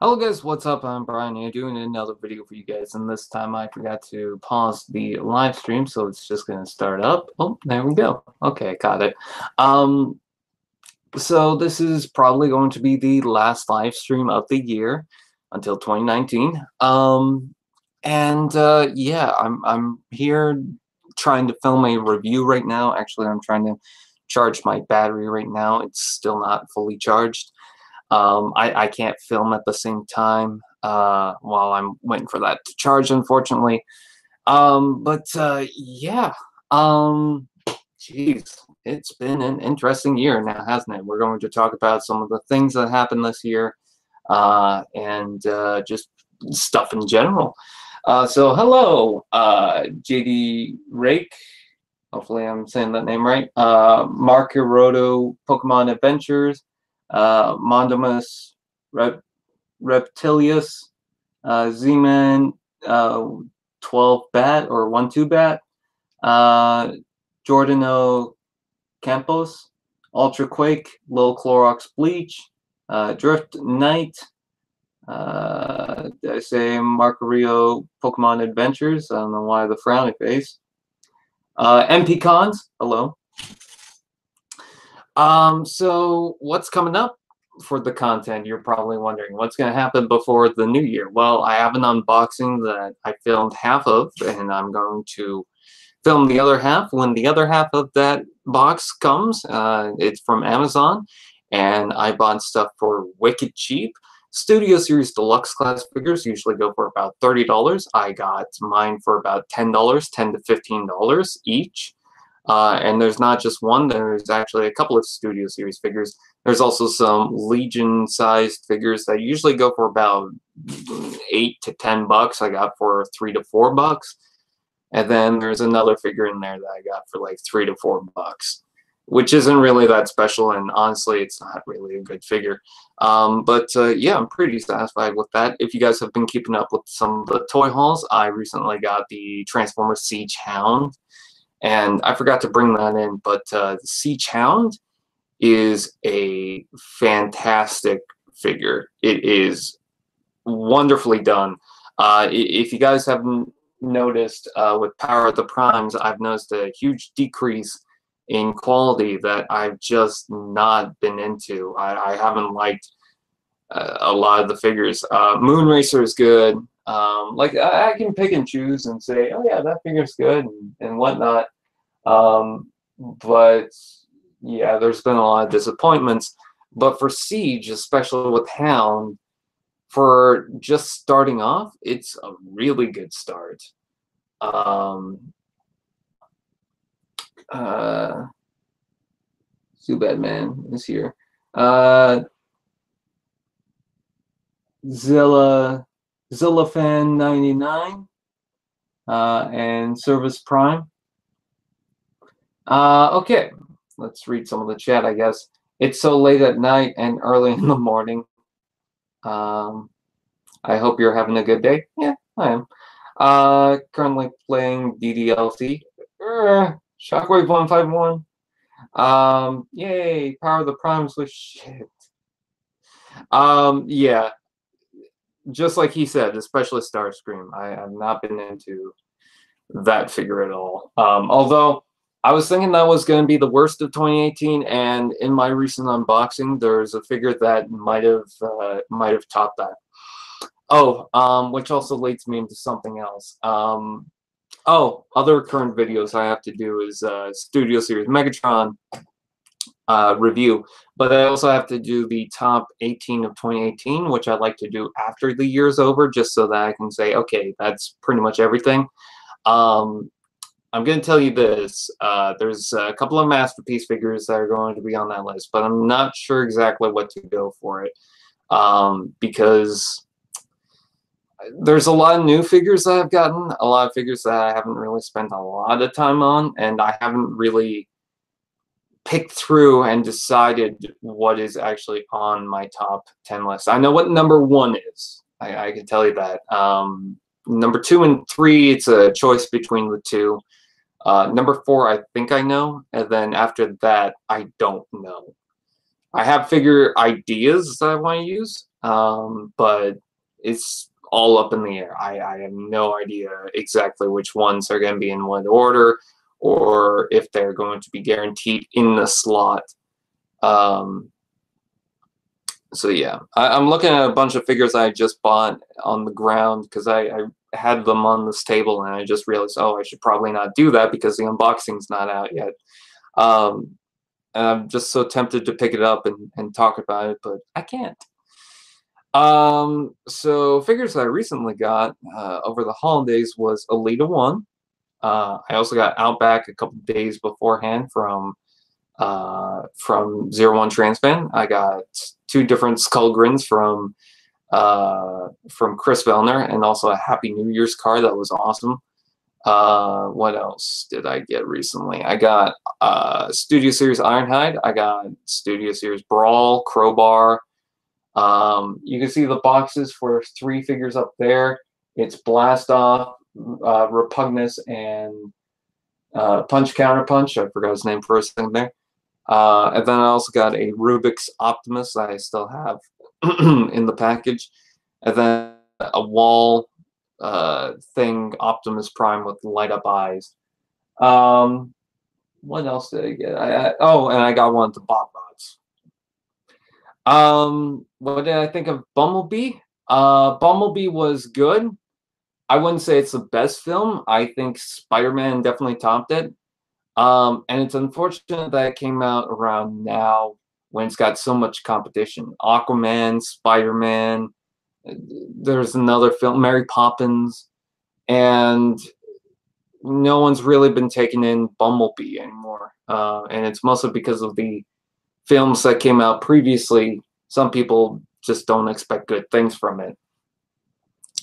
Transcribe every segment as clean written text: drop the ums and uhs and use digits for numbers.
Hello guys, what's up? I'm Brian here doing another video for you guys, and this time I forgot to pause the live stream, so it's just gonna start up. Oh, there we go. Okay, got it. Um, so this is probably going to be the last live stream of the year until 2019. Yeah, I'm here trying to film a review right now. Actually, I'm trying to charge my battery right now. It's still not fully charged. I can't film at the same time while I'm waiting for that to charge, unfortunately. Yeah. Geez, it's been an interesting year now, hasn't it? We're going to talk about some of the things that happened this year and just stuff in general. So hello, JD Rake. Hopefully I'm saying that name right. Mark Hiroto, Pokemon Adventures, Mondomus Reptilius, Z-Man 12 Bat or 1-2 Bat, Jordano Campos, Ultra Quake, Lil Clorox Bleach, Drift Knight, did I say Marcario Pokemon Adventures? I don't know why the frowny face. MP Cons, hello. So what's coming up for the content? You're probably wondering what's going to happen before the new year. Well, I have an unboxing that I filmed half of, and I'm going to film the other half when the other half of that box comes. It's from Amazon, and I bought stuff for wicked cheap. Studio Series Deluxe class figures usually go for about $30. I got mine for about $10, $10 to $15 each. And there's not just one, there's actually a couple of Studio Series figures. There's also some Legion-sized figures that usually go for about $8 to $10. I got for $3 to $4. And then there's another figure in there that I got for like $3 to $4, which isn't really that special, and honestly, it's not really a good figure. Yeah, I'm pretty satisfied with that. If you guys have been keeping up with some of the toy hauls, I recently got the Transformers Siege Hound. And I forgot to bring that in, but the Siege Hound is a fantastic figure. It is wonderfully done. If you guys haven't noticed, with Power of the Primes, I've noticed a huge decrease in quality that I've just not been into. I haven't liked a lot of the figures. Moonracer is good. Like I can pick and choose and say, oh yeah, that figure's good and whatnot. But yeah, there's been a lot of disappointments. But for Siege, especially with Hound, for just starting off, it's a really good start. Zubad Man is here. Zillafan 99 and Service Prime. Okay, let's read some of the chat, I guess. It's so late at night and early in the morning. I hope you're having a good day. Yeah, I am. Currently playing DDLC. Shockwave 151. Yay, Power of the Primes was shit. Yeah. Just like he said, especially Starscream. I have not been into that figure at all. Although I was thinking that was going to be the worst of 2018, and in my recent unboxing, there's a figure that might have topped that. Oh, which also leads me into something else. Oh, other current videos I have to do is Studio Series Megatron review, but I also have to do the top 18 of 2018, which I'd like to do after the year's over, just so that I can say, okay, that's pretty much everything. I'm going to tell you this. There's a couple of Masterpiece figures that are going to be on that list, but I'm not sure exactly what to go for it because there's a lot of new figures that I've gotten, a lot of figures that I haven't really spent a lot of time on, and I haven't really picked through and decided what is actually on my top 10 list. I know what number 1 is. I can tell you that. Number 2 and 3, it's a choice between the two. Number 4, I think I know, and then after that, I don't know. I have figure ideas that I want to use, but it's all up in the air. I have no idea exactly which ones are going to be in what order, or if they're going to be guaranteed in the slot. So yeah, I'm looking at a bunch of figures I just bought on the ground because I had them on this table, and I just realized, oh, I should probably not do that because the unboxing's not out yet. And I'm just so tempted to pick it up and talk about it, but I can't. So figures that I recently got over the holidays was Elita 1. I also got Outback a couple days beforehand from 01 Transfan. I got 2 different Skullgrins from Chris Vellner, and also a Happy New Year's card that was awesome. What else did I get recently? I got Studio Series Ironhide. I got Studio Series Brawl, Crowbar. You can see the boxes for 3 figures up there. It's Blast Off, Repugnus, and Punch Counter Punch. I forgot his name for a second there. And then I also got a Rubik's Optimus that I still have in the package. And then a wall thing, Optimus Prime with light up eyes. What else did I get? Oh, and I got one of the BotBots. What did I think of Bumblebee? Bumblebee was good. I wouldn't say it's the best film. I think Spider-Man definitely topped it. And it's unfortunate that it came out around now when it's got so much competition. Aquaman, Spider-Man, there's another film, Mary Poppins, and no one's really been taking in Bumblebee anymore. And it's mostly because of the films that came out previously. Some people just don't expect good things from it.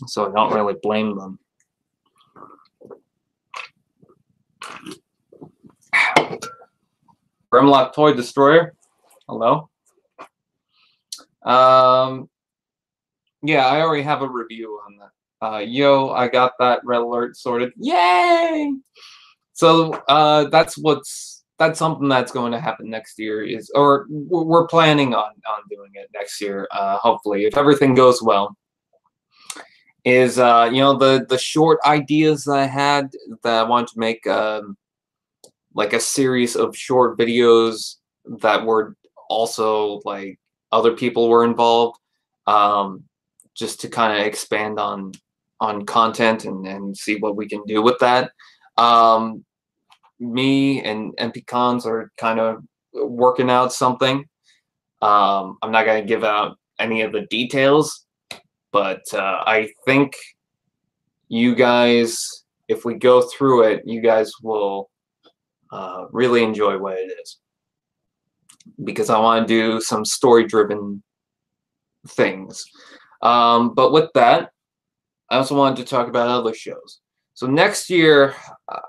So I don't really blame them. Grimlock Toy Destroyer. Hello. Yeah, I already have a review on that. Yo, I got that red alert sorted. Yay! So that's something that's going to happen next year, or we're planning on doing it next year, hopefully, if everything goes well. Is the short ideas that I had that I wanted to make like a series of short videos that were also like other people were involved, just to kind of expand on content and see what we can do with that. Me and Pecans are kind of working out something. I'm not going to give out any of the details, but I think you guys, if we go through it, you guys will really enjoy what it is. Because I want to do some story-driven things. But with that, I also wanted to talk about other shows. So next year,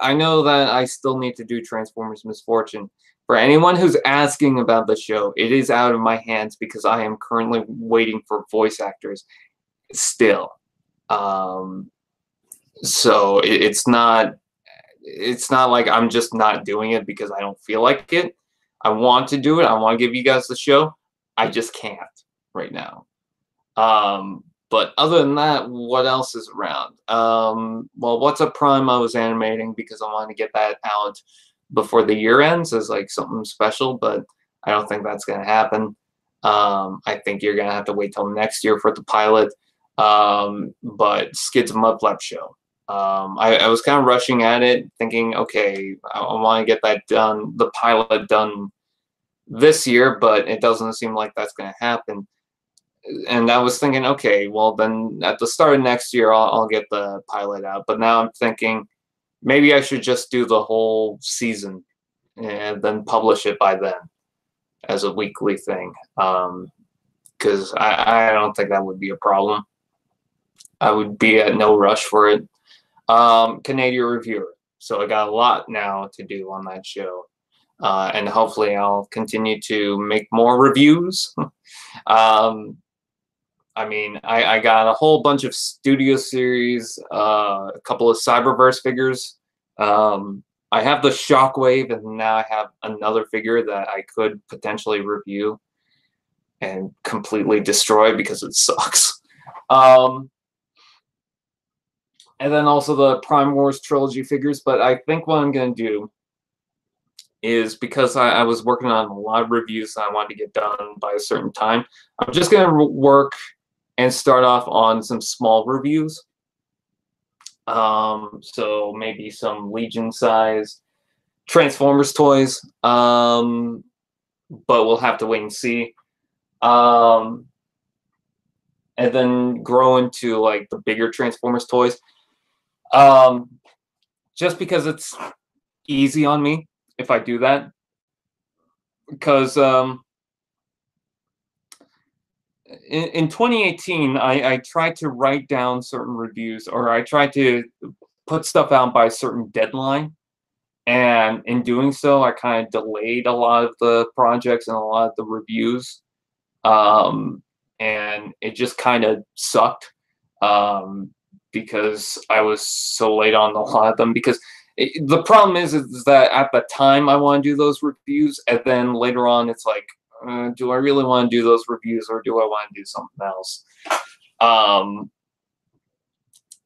I know that I still need to do Transformers Misfortune. For anyone who's asking about the show, it is out of my hands because I am currently waiting for voice actors still. So it's not like I'm just not doing it because I don't feel like it. I want to do it. I want to give you guys the show. I just can't right now. But other than that, what else is around? Well, What's Up Prime I was animating because I wanted to get that out before the year ends as like something special, but I don't think that's going to happen. I think you're going to have to wait till next year for the pilot. But Skid's Mudflap Show. I was kind of rushing at it, thinking, okay, I want to get that done, the pilot done this year, but it doesn't seem like that's going to happen. And I was thinking, okay, well then at the start of next year I'll get the pilot out. But now I'm thinking maybe I should just do the whole season and then publish it by then as a weekly thing. Because I don't think that would be a problem. I would be at no rush for it. Canadian Reviewer. So I got a lot now to do on that show. And hopefully I'll continue to make more reviews. I mean, I got a whole bunch of Studio Series, a couple of Cyberverse figures. I have the Shockwave, and now I have another figure that I could potentially review. and completely destroy because it sucks. And then also the Prime Wars trilogy figures. But I think what I'm going to do is, because I was working on a lot of reviews that I wanted to get done by a certain time, I'm just going to work and start off on some small reviews. So maybe some Legion size Transformers toys, but we'll have to wait and see. And then grow into like the bigger Transformers toys. Just because it's easy on me if I do that. Because in 2018, I tried to write down certain reviews, or I tried to put stuff out by a certain deadline. And in doing so, I kind of delayed a lot of the projects and a lot of the reviews. And it just kind of sucked because I was so late on a lot of them. Because the problem is that at the time I want to do those reviews, and then later on it's like, do I really want to do those reviews, or do I want to do something else?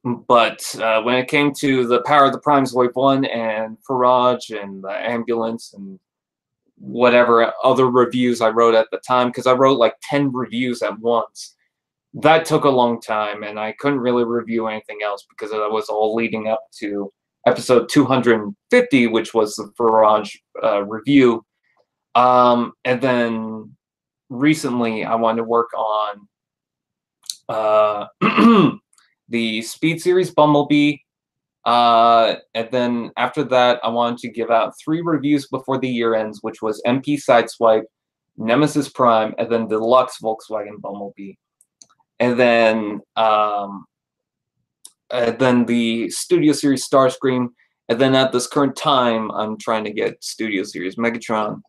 But when it came to the Power of the Primes Wave 1 and Farage and the Ambulance and whatever other reviews I wrote at the time, because I wrote like 10 reviews at once, that took a long time, and I couldn't really review anything else because that was all leading up to episode 250, which was the Farage review. And then recently I wanted to work on the Speed Series Bumblebee. And then after that, I wanted to give out 3 reviews before the year ends, which was MP Sideswipe, Nemesis Prime, and then Deluxe Volkswagen Bumblebee. And then the Studio Series Starscream. And then at this current time, I'm trying to get Studio Series Megatron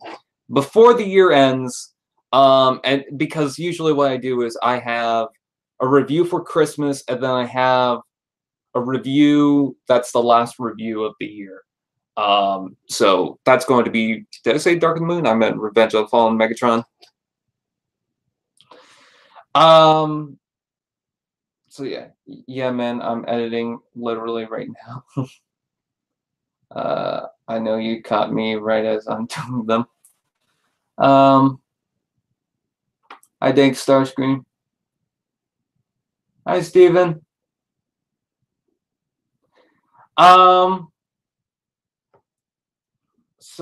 before the year ends. And because usually what I do is I have a review for Christmas, and then I have a review that's the last review of the year. So that's going to be, did I say Dark of the Moon? I meant Revenge of the Fallen Megatron. So yeah, man, I'm editing literally right now. I know you caught me right as I'm doing them. I think Starscream. Hi, Steven. So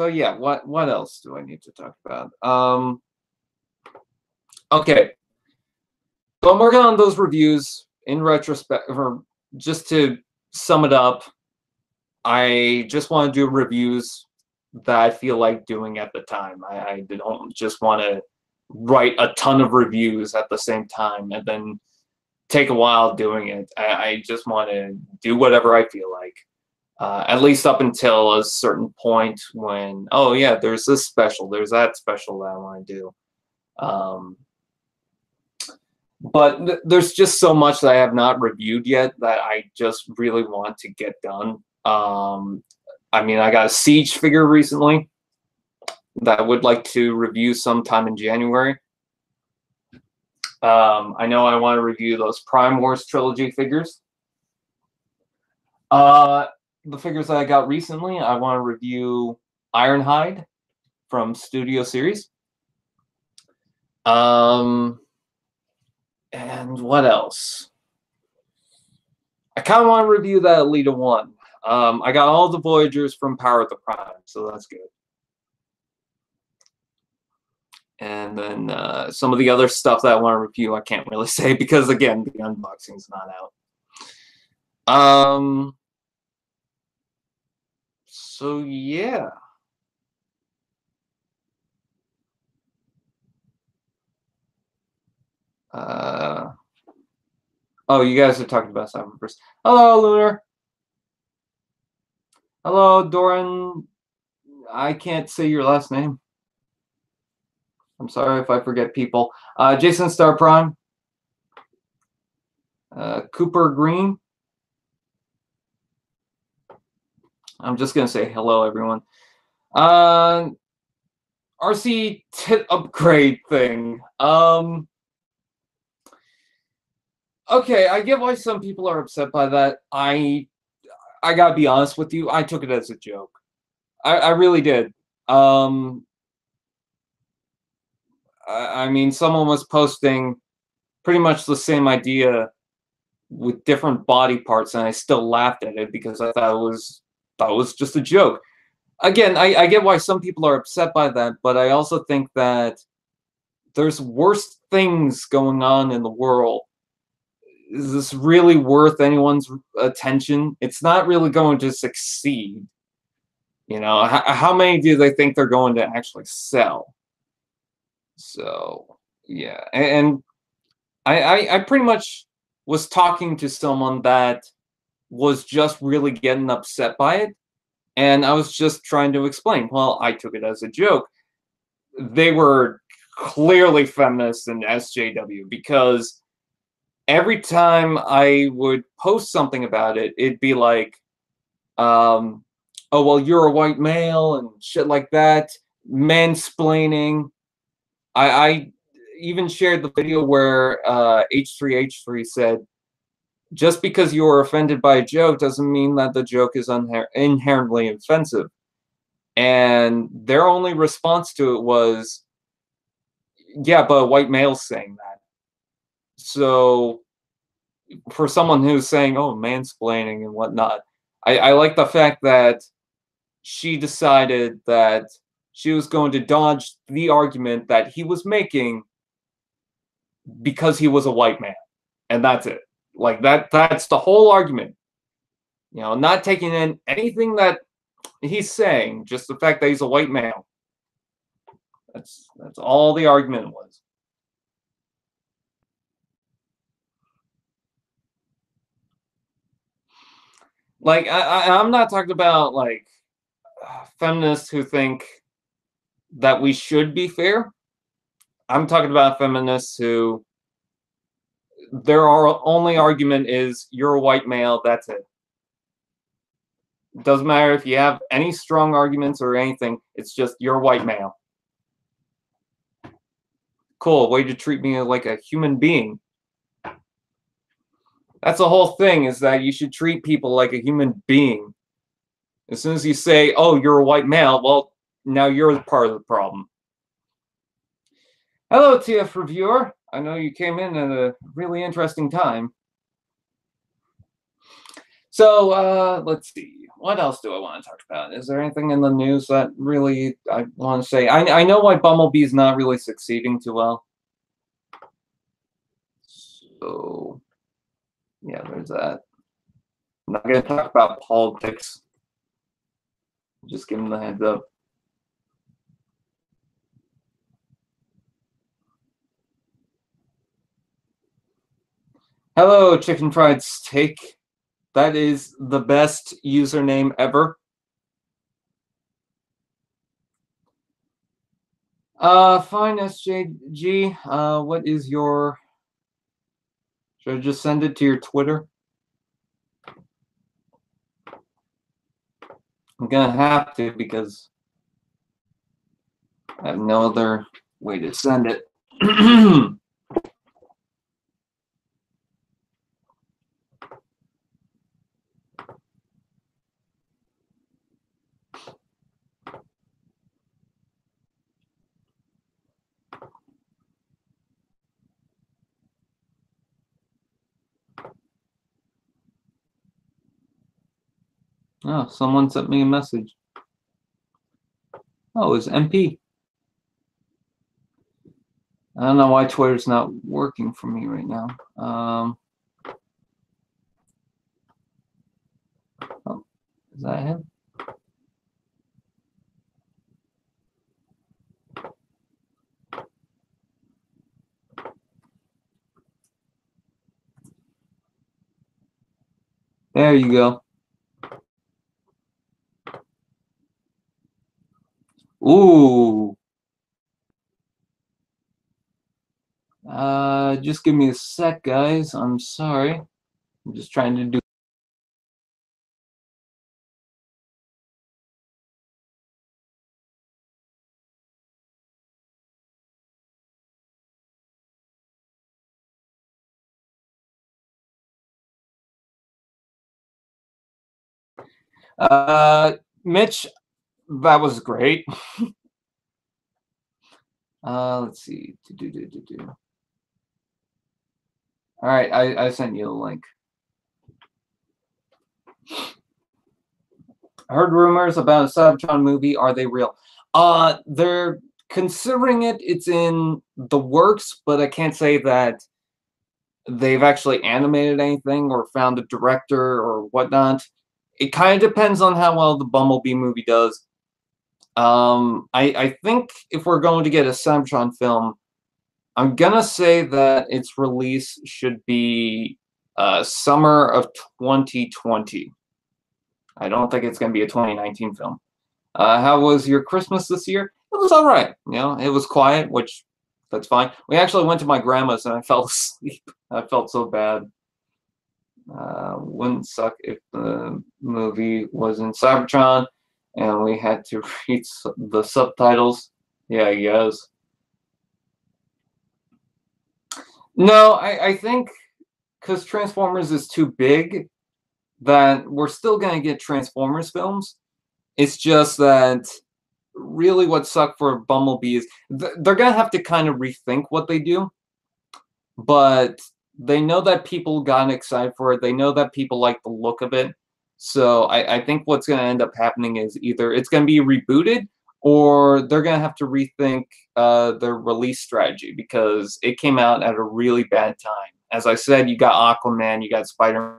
yeah, what else do I need to talk about? Okay. So I'm working on those reviews in retrospect, or just to sum it up, I just want to do reviews that I feel like doing at the time. I don't just want to write a ton of reviews at the same time and then take a while doing it. I just want to do whatever I feel like. At least up until a certain point when, oh yeah, there's this special, there's that special that I want to do. But there's just so much that I have not reviewed yet that I just really want to get done. I mean, I got a Siege figure recently that I would like to review sometime in January. I know I want to review those Prime Wars trilogy figures. The figures that I got recently, I want to review Ironhide from Studio Series. And what else? I kind of want to review that Elita 1. I got all the Voyagers from Power of the Prime, so that's good. And then some of the other stuff that I want to review, I can't really say because, again, the unboxing's not out. So yeah. Oh, you guys are talking about Cyberverse. Hello, Lunar. Hello, Doran. I can't say your last name. I'm sorry if I forget people. Jason Star Prime. Cooper Green. I'm just going to say hello, everyone. RC tit upgrade thing. Okay, I get why some people are upset by that. I gotta be honest with you, I took it as a joke. I really did. I mean, someone was posting pretty much the same idea with different body parts, and I still laughed at it because I thought it was just a joke. Again, I get why some people are upset by that, but I also think that there's worse things going on in the world. Is this really worth anyone's attention? It's not really going to succeed. You know, how many do they think they're going to actually sell? So, yeah. And I pretty much was talking to someone that was just really getting upset by it. And I was just trying to explain. Well, I took it as a joke. They were clearly feminists in SJW because every time I would post something about it, it'd be like, oh, well, you're a white male and shit like that, mansplaining. I even shared the video where H3H3 said, just because you are offended by a joke doesn't mean that the joke is inherently offensive. And their only response to it was, yeah, but a white male's saying that. So for someone who's saying, oh, mansplaining and whatnot, I like the fact that she decided that she was going to dodge the argument that he was making because he was a white man. And that's it. Like that's the whole argument. You know, not taking in anything that he's saying, just the fact that he's a white male. That's all the argument was. Like I'm not talking about like feminists who think that we should be fair. I'm talking about feminists who their only argument is you're a white male, that's it. It doesn't matter if you have any strong arguments or anything, it's just you're a white male. Cool, way to treat me like a human being. That's the whole thing, is that you should treat people like a human being. As soon as you say, oh, you're a white male, well, now you're part of the problem. Hello, TF Reviewer. I know you came in at a really interesting time. So, let's see. What else do I want to talk about? Is there anything in the news that really I want to say? I know why Bumblebee's not really succeeding too well. So, yeah, there's that. I'm not going to talk about politics. Just give them the heads up. Hello, Chicken Fried Steak. That is the best username ever. Fine, SJG. What is your... Should I just send it to your Twitter? I'm gonna have to because I have no other way to send it. Oh, someone sent me a message. Oh, it's MP. I don't know why Twitter's not working for me right now. Oh, is that him? There you go. Ooh. Just give me a sec, guys. I'm sorry. I'm just trying to do Mitch, that was great. Let's see. All right, I sent you the link. I heard rumors about a Cybertron movie. Are they real? They're considering it. It's in the works, but I can't say that they've actually animated anything or found a director or whatnot. It kind of depends on how well the Bumblebee movie does. I think if we're going to get a Cybertron film, I'm gonna say that its release should be summer of 2020. I don't think it's gonna be a 2019 film. How was your Christmas this year? It was all right. You know, it was quiet, which that's fine. We actually went to my grandma's and I fell asleep. I felt so bad. Wouldn't suck if the movie was in Cybertron and we had to read the subtitles. Yeah, I guess. No, I think because Transformers is too big, that we're still going to get Transformers films. It's just that really what sucked for Bumblebee is they're going to have to kind of rethink what they do. But they know that people got excited for it. They know that people like the look of it. So I think what's going to end up happening is either it's going to be rebooted or they're going to have to rethink their release strategy because it came out at a really bad time. As I said, you got Aquaman, you got Spider-Man.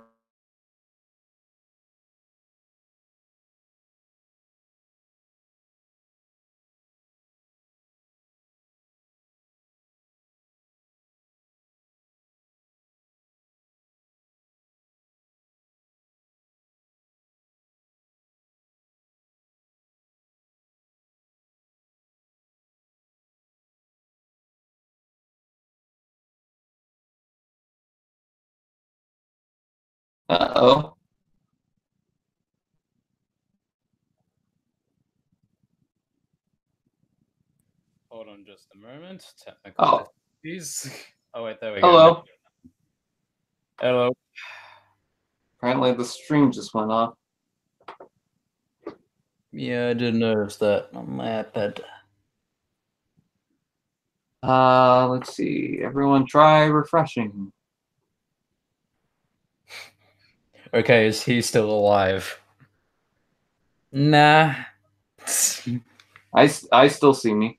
Uh-oh. Hold on just a moment. Technical Oh. difficulties. Oh, wait, there we Hello. go. Hello. Apparently the stream just went off. Yeah, I did notice that on my iPad. Let's see. Everyone try refreshing. Okay, is he still alive? Nah. I still see me.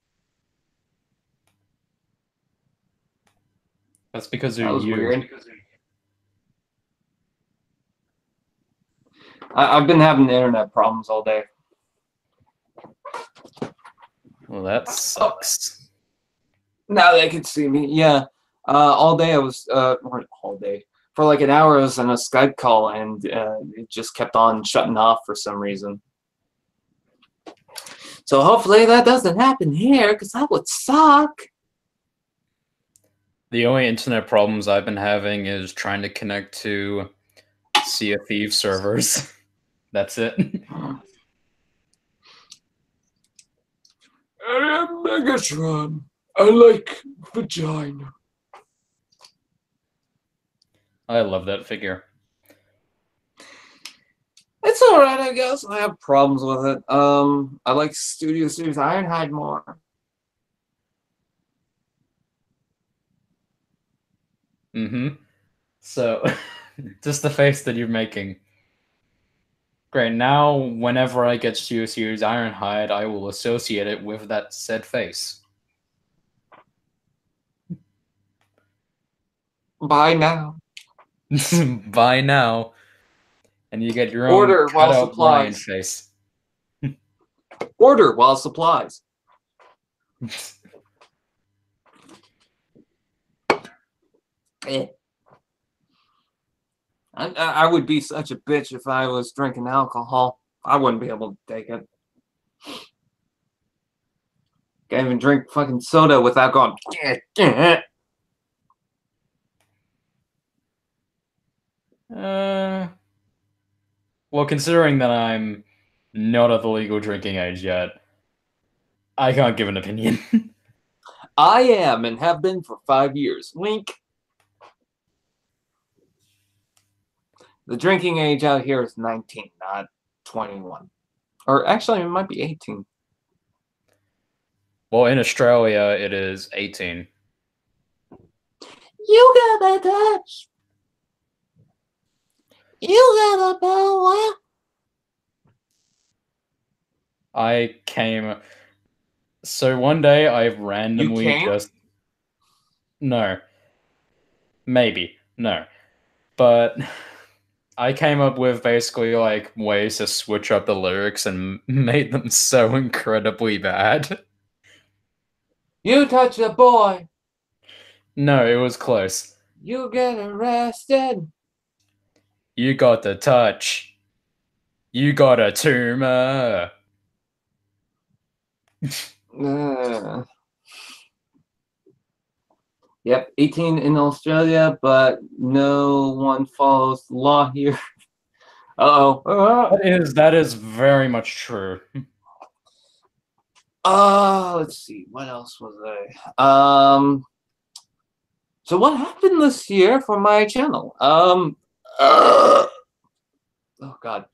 That's because That of was you. weird. I've been having internet problems all day. Well, that sucks. Now they can see me. Yeah. All day I was all day for like an hour I was on a Skype call and it just kept on shutting off for some reason. So hopefully that doesn't happen here because that would suck. The only internet problems I've been having is trying to connect to Sea of Thieves servers. That's it. I am Megatron. I like vagina. I love that figure. It's alright, I guess. I have problems with it. I like Studio Series Ironhide more. Mm-hmm. So, just the face that you're making. Great, now whenever I get Studio Series Ironhide, I will associate it with that said face. Buy now. Buy now, and you get your own Order while cutout Ryan supplies. face. Order while supplies. I would be such a bitch if I was drinking alcohol. I wouldn't be able to take it. Can't even drink fucking soda without going. Well, considering that I'm not at the legal drinking age yet, I can't give an opinion. I am and have been for 5 years. Wink. The drinking age out here is 19, not 21. Or actually, it might be 18. Well, in Australia, it is 18. You got that touch. You got a power. I came. So one day I randomly just. No. Maybe. No. But I came up with basically like ways to switch up the lyrics and made them so incredibly bad. You touch a boy. No, it was close. You get arrested. You got the touch. You got a tumor. Yep, 18 in Australia, but no one follows the law here. Uh-oh. That is very much true. Let's see. What else was I? So what happened this year for my channel? Oh God,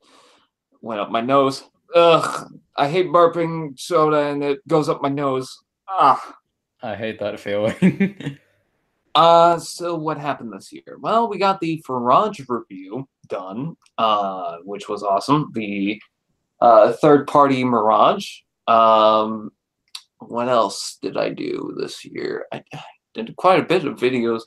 went up my nose. Ugh, I hate burping soda and it goes up my nose. Ah. I hate that feeling. So what happened this year? Well, we got the Farage review done, which was awesome. The third-party Mirage. What else did I do this year? I did quite a bit of videos.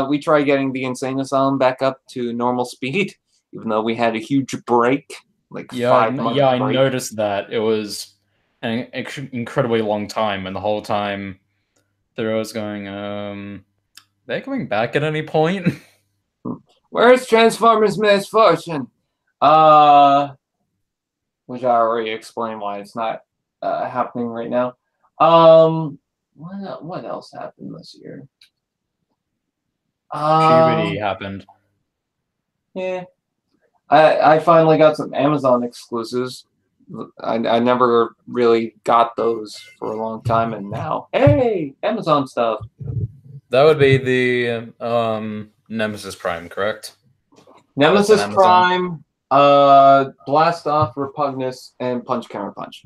We tried getting the Insane Asylum back up to normal speed, even though we had a huge break, like 5 months. Yeah, I noticed that. It was an incredibly long time, and the whole time there was going, they're coming back at any point? Where's Transformers Misfortune? Which I already explained why it's not happening right now. What else happened this year? Puberty happened. Yeah. I finally got some Amazon exclusives. I never really got those for a long time, and now, hey, Amazon stuff. That would be the Nemesis Prime, correct? Nemesis Prime, Blast Off, Repugnus, and Punch Counter Punch.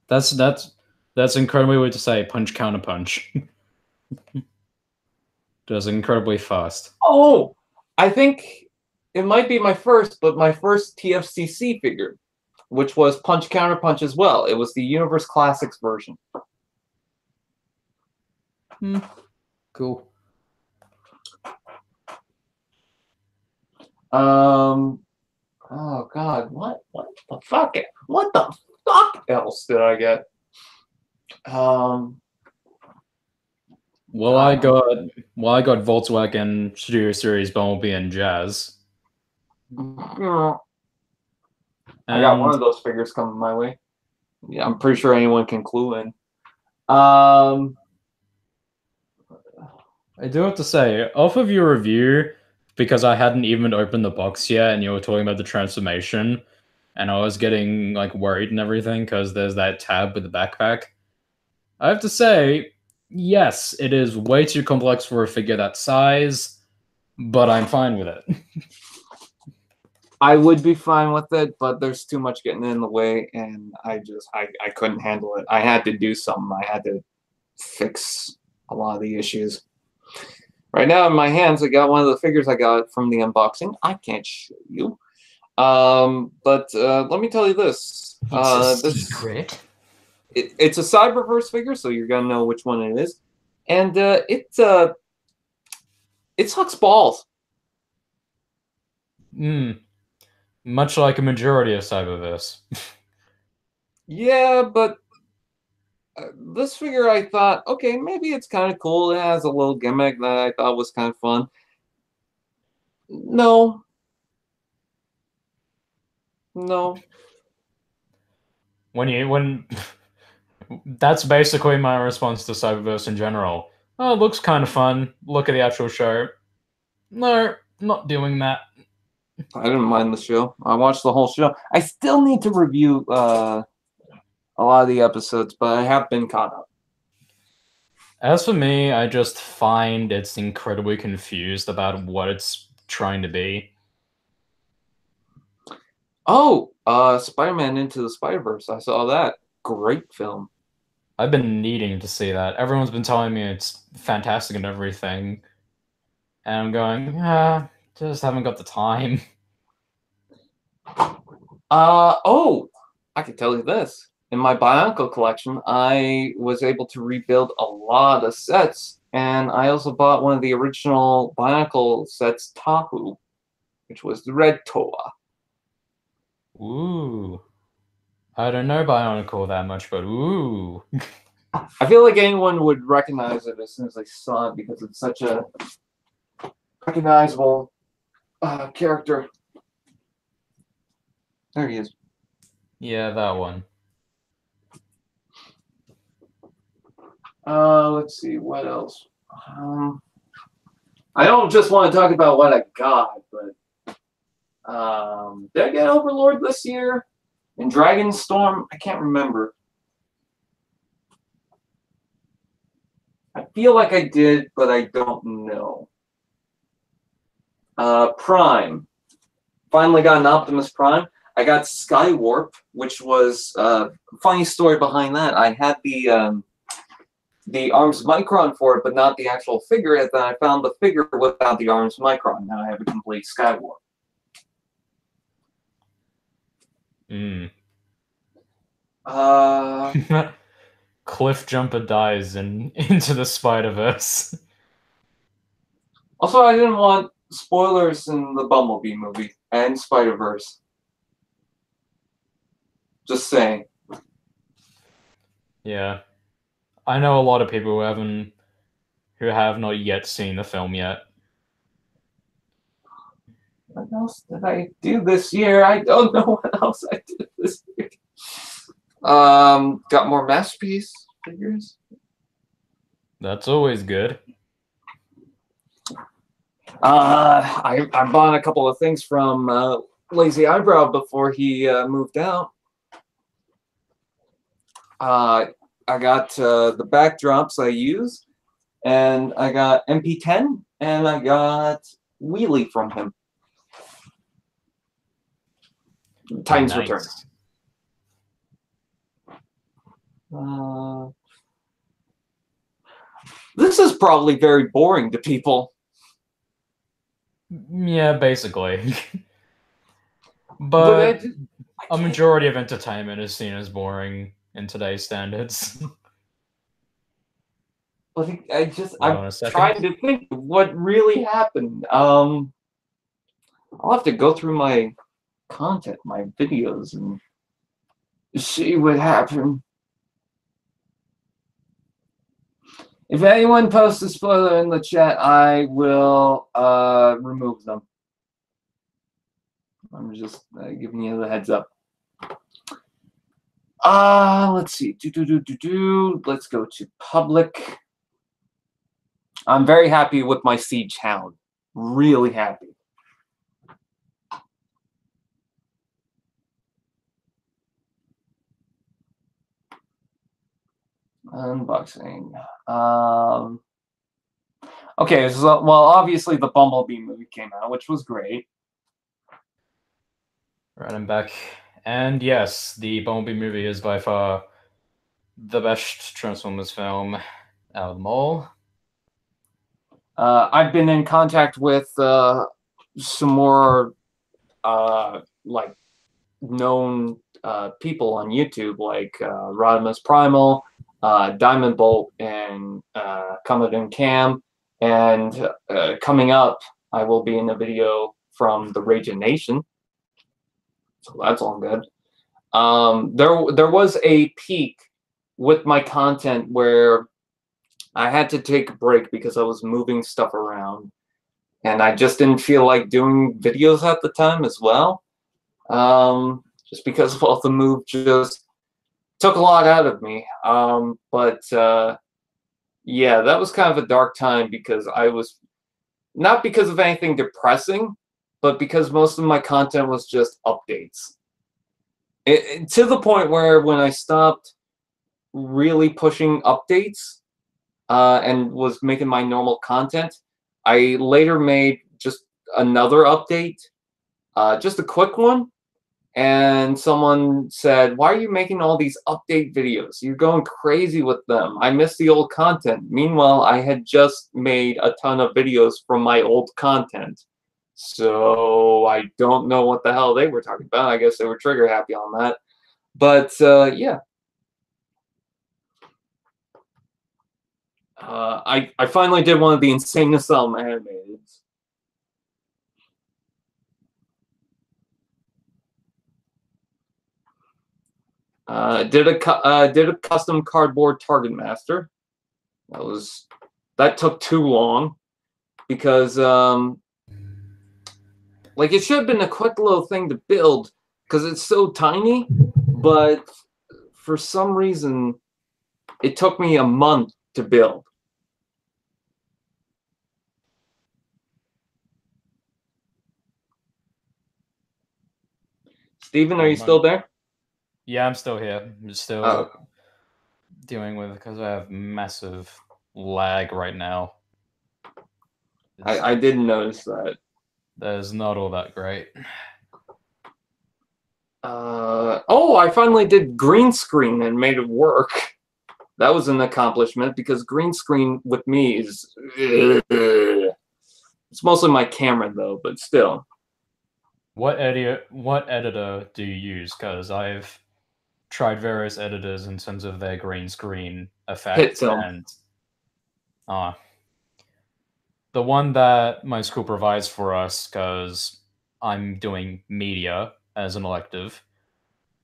That's incredibly weird to say. Punch Counter Punch. Does incredibly fast. Oh, I think it might be my first TFCC figure, which was Punch Counter Punch as well. It was the Universe Classics version. Cool. Oh God, what the fuck? What the fuck else did I get? Well, I got Volkswagen Studio Series Bumblebee and Jazz. I got one of those figures coming my way. Yeah, I'm pretty sure anyone can clue in. I do have to say, off of your review, because I hadn't even opened the box yet, and you were talking about the transformation, and I was getting like worried and everything because there's that tab with the backpack. I have to say, yes, it is way too complex for a figure that size, but I'm fine with it. I would be fine with it, but there's too much getting in the way, and I couldn't handle it. I had to do something. I had to fix a lot of the issues. Right now in my hands, I got one of the figures I got from the unboxing. I can't show you. But let me tell you this. It's a secret. It's a Cyberverse figure, so you're gonna know which one it is. And it sucks balls. Much like a majority of Cyberverse. Yeah, but this figure, I thought, okay, maybe it's kind of cool. It has a little gimmick that I thought was kind of fun. No. When that's basically my response to Cyberverse in general. Oh, it looks kind of fun. Look at the actual show. No, not doing that. I didn't mind the show. I watched the whole show. I still need to review a lot of the episodes, but I have been caught up. As for me, I just find it's incredibly confused about what it's trying to be. Oh, Spider-Man Into the Spider-Verse. I saw that. Great film. I've been needing to see that. Everyone's been telling me it's fantastic and everything. And I'm going, just haven't got the time. Oh, I can tell you this. In my Bionicle collection, I was able to rebuild a lot of sets, and I also bought one of the original Bionicle sets, Tahu, which was the Red Toa. Ooh. I don't know Bionicle that much, but ooh. I feel like anyone would recognize it as soon as they saw it because it's such a recognizable character. There he is. Yeah, that one. Let's see, what else? I don't just want to talk about what I got, but did I get Overlord this year? In Dragonstorm? I can't remember. I feel like I did, but I don't know. Prime. Finally got an Optimus Prime. I got Skywarp, which was funny story behind that. I had the Arms Micron for it, but not the actual figure. And then I found the figure without the Arms Micron. Now I have a complete Skywarp. Cliff Jumper dies into the Spider-Verse. Also, I didn't want spoilers in the Bumblebee movie and Spider-Verse. Just saying. Yeah. I know a lot of people who have not yet seen the film yet. What else did I do this year? I don't know what else I did this year. Got more Masterpiece figures. That's always good. I bought a couple of things from Lazy Eyebrow before he moved out. I got the backdrops I use, and I got MP10, and I got Wheelie from him. Titan's Return. This is probably very boring to people. Yeah, basically. But a majority of entertainment is seen as boring in today's standards. I'm trying to think of what really happened. I'll have to go through my content, my videos, and see what happened. If anyone posts a spoiler in the chat, I will remove them. I'm just giving you the heads up. Let's see. Let's go to public. I'm very happy with my Siege Hound. Really happy. Unboxing. Okay, so, well, obviously the Bumblebee movie came out, which was great. Right, I'm back. And yes, the Bumblebee movie is by far the best Transformers film out of them all. I've been in contact with some more like known people on YouTube, like Rodimus Primal, Diamond Bolt, and Commodore Cam. And coming up, I will be in a video from the Raging Nation. So that's all good. There was a peak with my content where I had to take a break because I was moving stuff around. And I just didn't feel like doing videos at the time as well. Just because, well, the move just took a lot out of me. Yeah, that was kind of a dark time because I was, not because of anything depressing, but because most of my content was just updates. To the point where when I stopped really pushing updates and was making my normal content, I later made just another update, just a quick one, and someone said, "Why are you making all these update videos? You're going crazy with them. I miss the old content." Meanwhile, I had just made a ton of videos from my old content. So I don't know what the hell they were talking about. I guess they were trigger happy on that. But yeah. I finally did one of the Insane Asylum animateds. Did a custom cardboard Target Master. That took too long because like it should have been a quick little thing to build because it's so tiny, but for some reason it took me a month to build. Steven, are you still there? Yeah, I'm still here. I'm still dealing with because I have massive lag right now. I didn't notice that. That is not all that great. Oh, I finally did green screen and made it work. That was an accomplishment because green screen with me is... It's mostly my camera though, but still. What editor do you use? Because I've tried various editors in terms of their green screen effects, and the one that my school provides for us, because I'm doing media as an elective,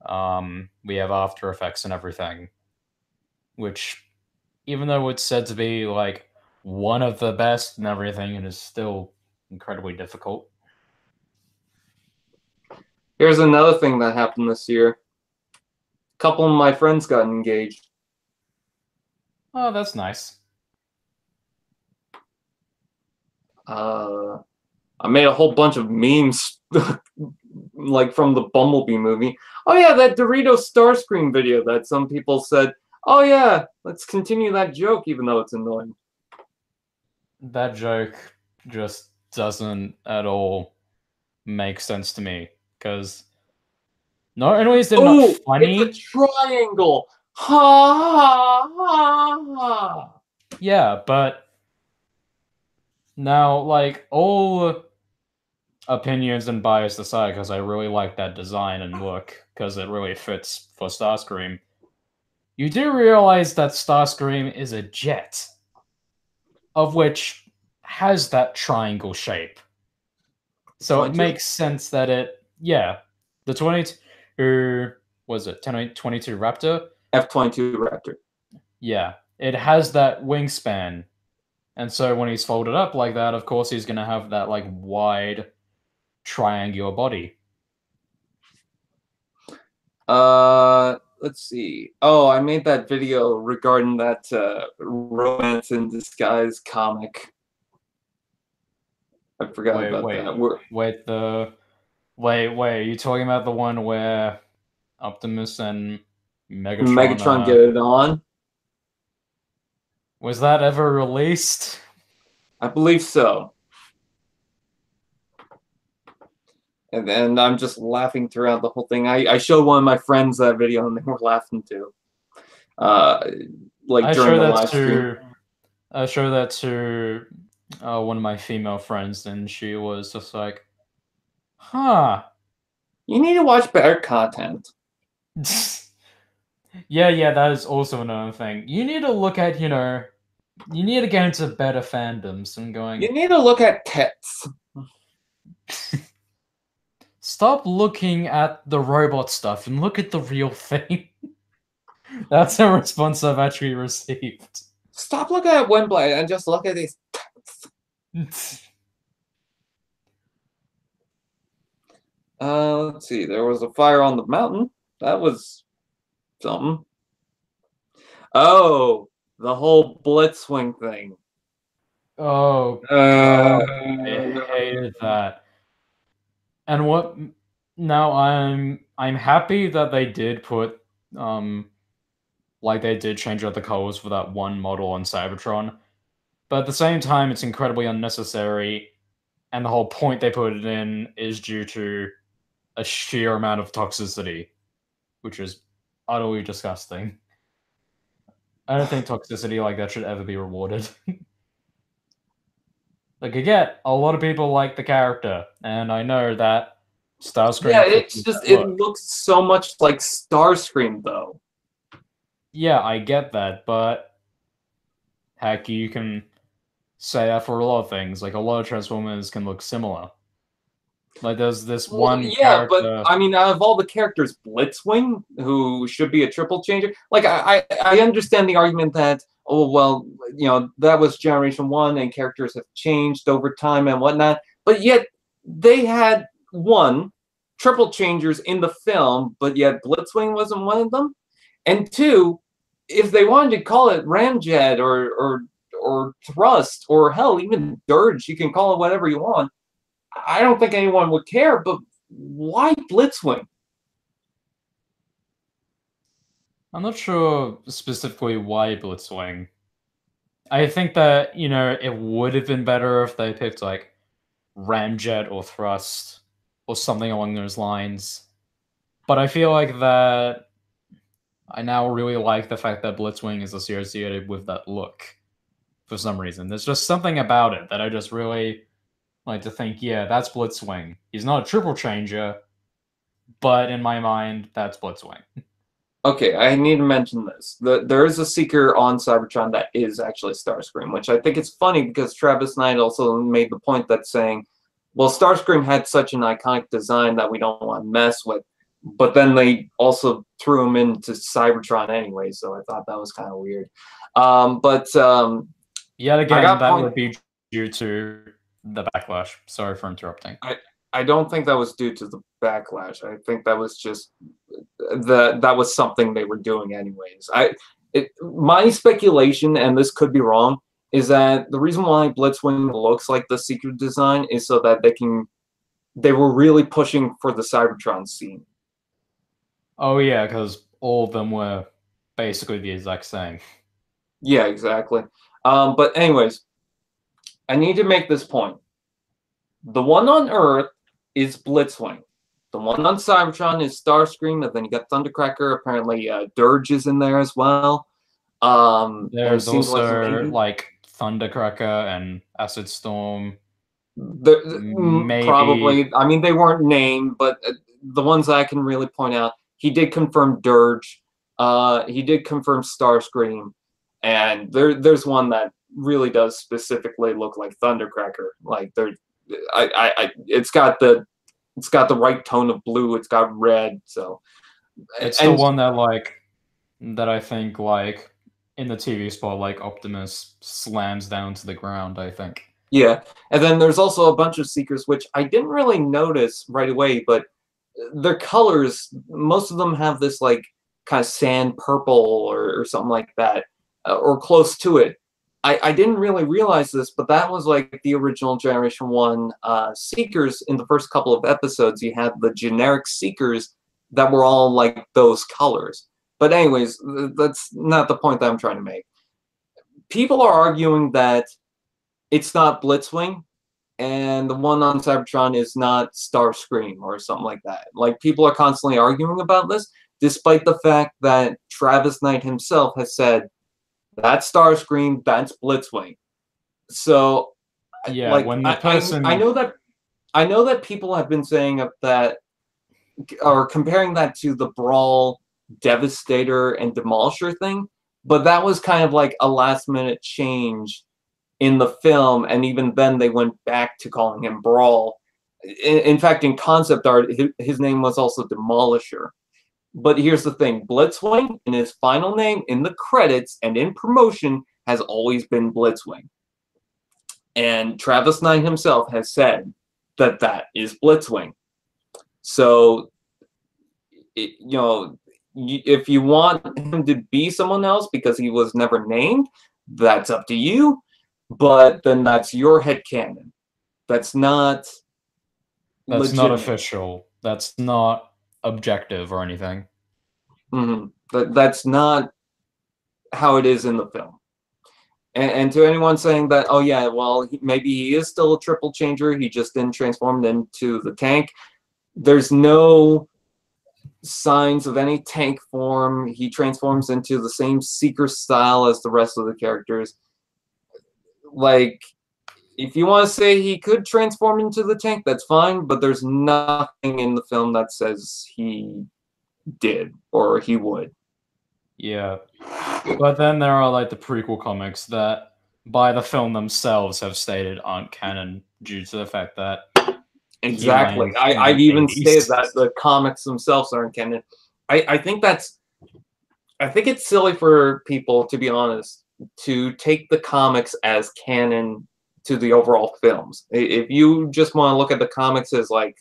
we have After Effects and everything, which, even though it's said to be like one of the best and everything, it is still incredibly difficult. Here's another thing that happened this year. A couple of my friends got engaged. Oh, that's nice. I made a whole bunch of memes like from the Bumblebee movie. Oh yeah, that Doritos Starscream video that some people said, "Oh yeah, let's continue that joke," even though it's annoying. That joke just doesn't at all make sense to me, because not only is it not funny... It's a triangle! Ha ha ha! Yeah, but now, like, all opinions and bias aside, because I really like that design and look, because it really fits for Starscream, you do realize that Starscream is a jet, of which has that triangle shape. So 22? It makes sense that it... Yeah, the 22... was it 22 Raptor? F-22 Raptor. Yeah, it has that wingspan. And so when he's folded up like that, of course he's going to have that, like, wide triangular body. Let's see. Oh, I made that video regarding that Romance in Disguise comic. I forgot about that. Wait, are you talking about the one where Optimus and Megatron get it on? Was that ever released? I believe so. And then I'm just laughing throughout the whole thing. I showed one of my friends that video, and they were laughing too. Like during the live stream. I showed that to one of my female friends, and she was just like, "Huh. You need to watch better content." Yeah, that is also another thing. You need to look at, you need to get into better fandoms and going... You need to look at tits. Stop looking at the robot stuff and look at the real thing. That's a response I've actually received. Stop looking at Wembley and just look at these tits. Let's see. There was a fire on the mountain. That was something. Oh, the whole Blitzwing thing. Oh, God, I hated that. And what... Now I'm happy that they did put, like, they did change out the colors for that one model on Cybertron. But at the same time, it's incredibly unnecessary, and the whole point they put it in is due to a sheer amount of toxicity, which is utterly disgusting. I don't think toxicity like that should ever be rewarded. Like, again, a lot of people like the character, and I know that Starscream. Yeah, it's just it looks so much like Starscream, though. Yeah, I get that, but heck, you can say that for a lot of things. Like, a lot of Transformers can look similar. Like, there's this one yeah, character... but I mean, out of all the characters, Blitzwing, who should be a triple changer, like I understand the argument that, oh well, you know, that was Generation 1 and characters have changed over time and whatnot, but yet they had one triple changers in the film, but yet Blitzwing wasn't one of them, and two, if they wanted to call it Ramjet or Thrust or hell even Dirge, you can call it whatever you want. I don't think anyone would care, but why Blitzwing? I'm not sure specifically why Blitzwing. I think that, you know, it would have been better if they picked, like, Ramjet or Thrust or something along those lines. But I feel like that I now really like the fact that Blitzwing is associated with that look for some reason. There's just something about it that I just really like to think, yeah, that's Blitzwing. He's not a triple changer, but in my mind, that's Blitzwing. Okay, I need to mention this. There is a Seeker on Cybertron that is actually Starscream, which I think is funny because Travis Knight also made the point that saying, well, Starscream had such an iconic design that we don't want to mess with, but then they also threw him into Cybertron anyway, so I thought that was kind of weird. Yet again, that would be due to the backlash. Sorry for interrupting. I don't think that was due to the backlash. I think that was just that was something they were doing anyways. My speculation, and this could be wrong, is that the reason why Blitzwing looks like the Secret design is so that they were really pushing for the Cybertron scene. Oh yeah, because all of them were basically the exact same. Yeah, exactly. But anyways, I need to make this point. The one on Earth is Blitzwing. The one on Cybertron is Starscream, and then you got Thundercracker. Apparently, Dirge is in there as well. There's also like Thundercracker and Acid Storm. Maybe. Probably. I mean, they weren't named, but the ones I can really point out, he did confirm Dirge. He did confirm Starscream, and there's one that really does specifically look like Thundercracker. Like it's got the right tone of blue. It's got red. So it's the one that I think like in the TV spot, like Optimus slams down to the ground. I think. Yeah, and then there's also a bunch of Seekers which I didn't really notice right away, but their colors, most of them have this like kind of sand purple or something like that, or close to it. I didn't really realize this, but that was like the original Generation 1 Seekers. In the first couple of episodes, you had the generic Seekers that were all like those colors. But anyways, that's not the point that I'm trying to make. People are arguing that it's not Blitzwing, and the one on Cybertron is not Starscream or something like that. Like, people are constantly arguing about this, despite the fact that Travis Knight himself has said, that's Starscream, that's Blitzwing. So, yeah, like, when the person... I know that people have been saying that, or comparing that to the Brawl, Devastator, and Demolisher thing, but that was kind of like a last-minute change in the film, and even then they went back to calling him Brawl. In fact, in concept art, his name was also Demolisher. But here's the thing, Blitzwing, in his final name, in the credits, and in promotion, has always been Blitzwing. And Travis Knight himself has said that that is Blitzwing. So, you know, if you want him to be someone else because he was never named, that's up to you. But then that's your headcanon. That's not legitimate. Not official. That's not objective or anything. That's not how it is in the film. And to anyone saying that, oh yeah, well, maybe he is still a triple changer, he just didn't transform into the tank. there's no signs of any tank form. He transforms into the same seeker style as the rest of the characters. Like, if you want to say he could transform into the tank, that's fine, but there's nothing in the film that says he did or he would. Yeah. But then there are like the prequel comics that by the film themselves have stated aren't canon due to the fact that Exactly. I've even stated that the comics themselves aren't canon. I think it's silly for people, to be honest, to take the comics as canon to the overall films. If you just want to look at the comics as like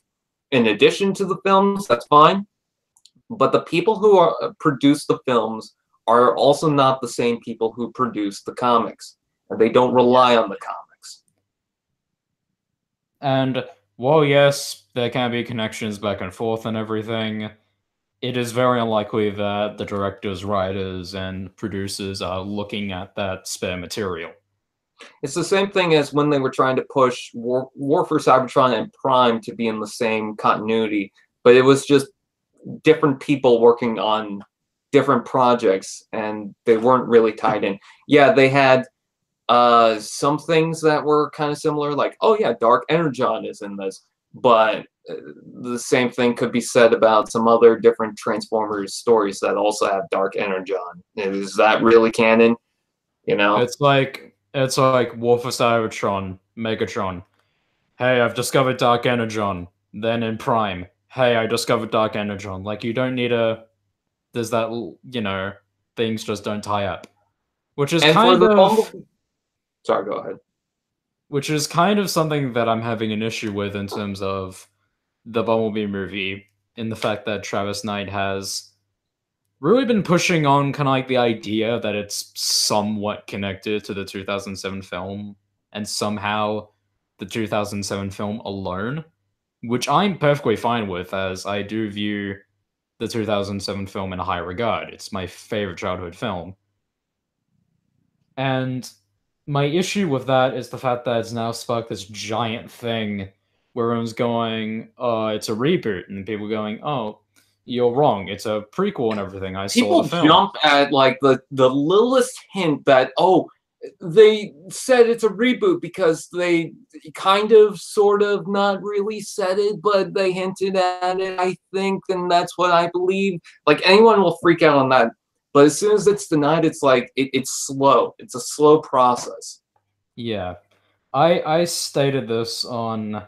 in addition to the films, that's fine. But the people who produce the films are also not the same people who produce the comics. They don't rely on the comics. And while yes, there can be connections back and forth and everything, it is very unlikely that the directors, writers, and producers are looking at that spare material. It's the same thing as when they were trying to push War for Cybertron and Prime to be in the same continuity, but it was just different people working on different projects, and they weren't really tied in. Yeah, they had some things that were kind of similar, like, oh yeah, Dark Energon is in this, but the same thing could be said about some other different Transformers stories that also have Dark Energon. Is that really canon? You know? It's like War for Cybertron, Megatron. Hey, I've discovered Dark Energon. Then in Prime, hey, I discovered Dark Energon. Like, you don't need there's that, things just don't tie up. Which is kind of... Sorry, go ahead. Which is kind of something that I'm having an issue with in terms of the Bumblebee movie, in the fact that Travis Knight has really been pushing on kind of like the idea that it's somewhat connected to the 2007 film, and somehow the 2007 film alone, which I'm perfectly fine with, as I do view the 2007 film in a high regard. It's my favorite childhood film. And my issue with that is the fact that it's now sparked this giant thing where everyone's going, it's a reboot, and people going, oh, you're wrong, it's a prequel and everything. People saw the film. Jump at like the littlest hint that, oh, they said it's a reboot because they kind of, sort of, not really said it, but they hinted at it, I think, and that's what I believe. Like, anyone will freak out on that. But as soon as it's denied, it's like, it's slow. It's a slow process. Yeah. I stated this on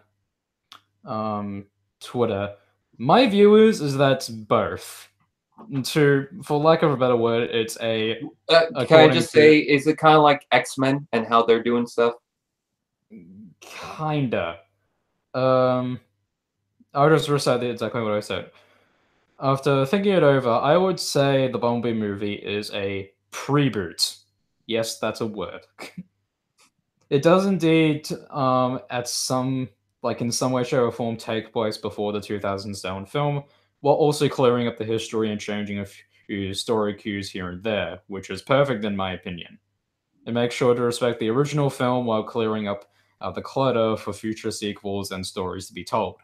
Twitter. My view is that it's both. For lack of a better word, it's a... Can I just say, is it kind of like X-Men and how they're doing stuff? Kinda. I'll just recite exactly what I said. After thinking it over, I would say the Bumblebee movie is a preboot. Yes, that's a word. It does indeed, in some way, shape, or form, take place before the 2007 film, while also clearing up the history and changing a few story cues here and there, which is perfect in my opinion. It makes sure to respect the original film while clearing up the clutter for future sequels and stories to be told.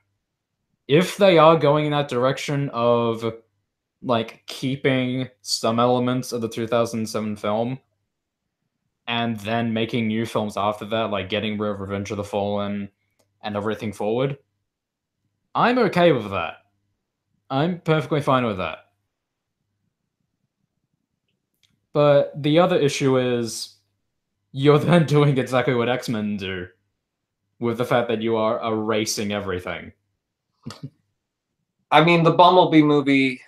If they are going in that direction of like keeping some elements of the 2007 film and then making new films after that, like getting rid of Revenge of the Fallen and everything forward, I'm okay with that. I'm perfectly fine with that. But the other issue is you're then doing exactly what X-Men do, with the fact that you are erasing everything. I mean, the Bumblebee movie,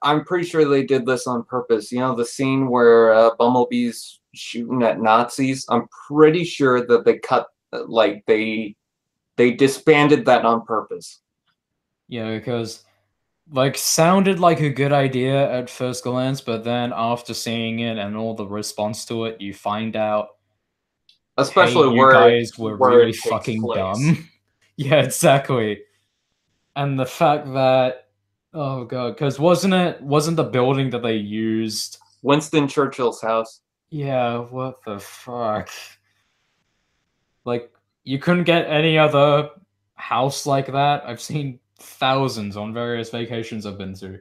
I'm pretty sure they did this on purpose. You know, the scene where Bumblebee's shooting at Nazis, I'm pretty sure that they cut, like, they disbanded that on purpose. Yeah, because, like, sounded like a good idea at first glance, but then after seeing it and all the response to it, you find out, especially hey, where you guys were really fucking dumb. Yeah, exactly. And the fact that, oh god, because wasn't the building that they used Winston Churchill's house? Yeah, what the fuck? Like, you couldn't get any other house like that. I've seen thousands on various vacations I've been to.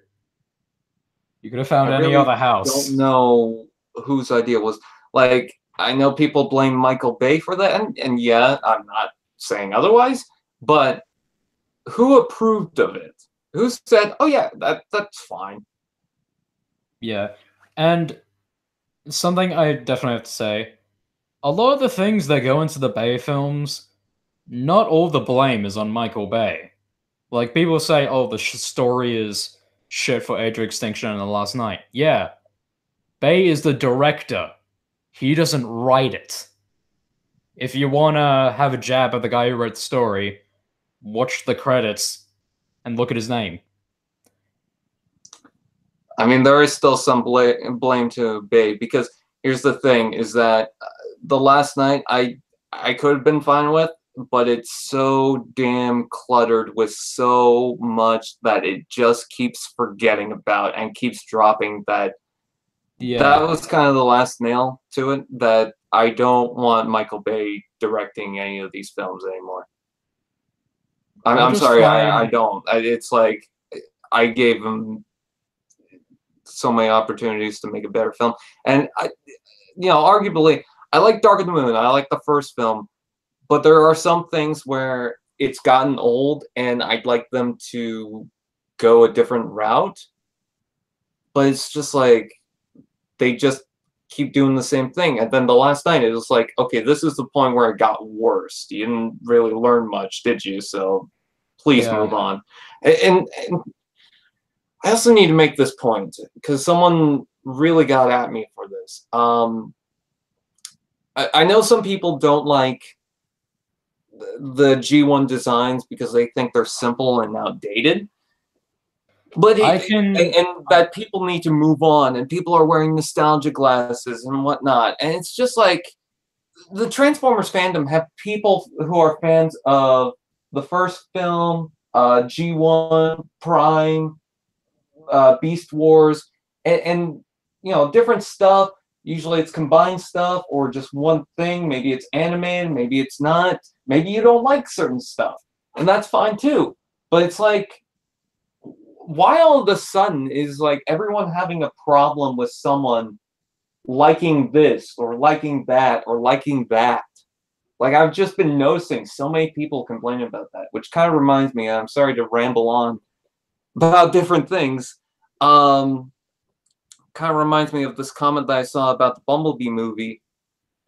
You could have found I any really other house. don't know whose idea was. Like, I know people blame Michael Bay for that, and yeah, I'm not saying otherwise, but who approved of it? Who said, "Oh yeah, that's fine"? Yeah. And something I definitely have to say, a lot of the things that go into the Bay films, not all the blame is on Michael Bay. Like, people say, oh, the story is shit for Age of Extinction and The Last Night. Yeah, Bay is the director. He doesn't write it. If you wanna have a jab at the guy who wrote the story, watch the credits and look at his name. I mean, there is still some blame to Bay because here's the thing: is that the last night I could have been fine with, but it's so damn cluttered with so much that it just keeps forgetting about and keeps dropping. That Yeah. was kind of the last nail to it. That I don't want Michael Bay directing any of these films anymore. I I'm just sorry, I find, don't. It's like I gave him so many opportunities to make a better film. And arguably, I like Dark of the Moon. I like the first film, but there are some things where it's gotten old, and I'd like them to go a different route. But it's just like they just keep doing the same thing. And then the last night, it was like, okay, this is the point where it got worse. You didn't really learn much, did you? So please yeah. move on. And I also need to make this point because someone really got at me for this. I know some people don't like the G1 designs because they think they're simple and outdated. But I can, and that people need to move on, and people are wearing nostalgia glasses and whatnot. And it's just like the Transformers fandom have people who are fans of the first film, G1, Prime, Beast Wars, and different stuff. Usually it's combined stuff or just one thing. Maybe it's animated, maybe it's not. Maybe you don't like certain stuff, and that's fine too. But it's like, why all of a sudden is like everyone having a problem with someone liking this or liking that or liking that? Like, I've just been noticing so many people complaining about that, which kind of reminds me, I'm sorry to ramble on about different things. Um, Kind of reminds me of this comment that I saw about the Bumblebee movie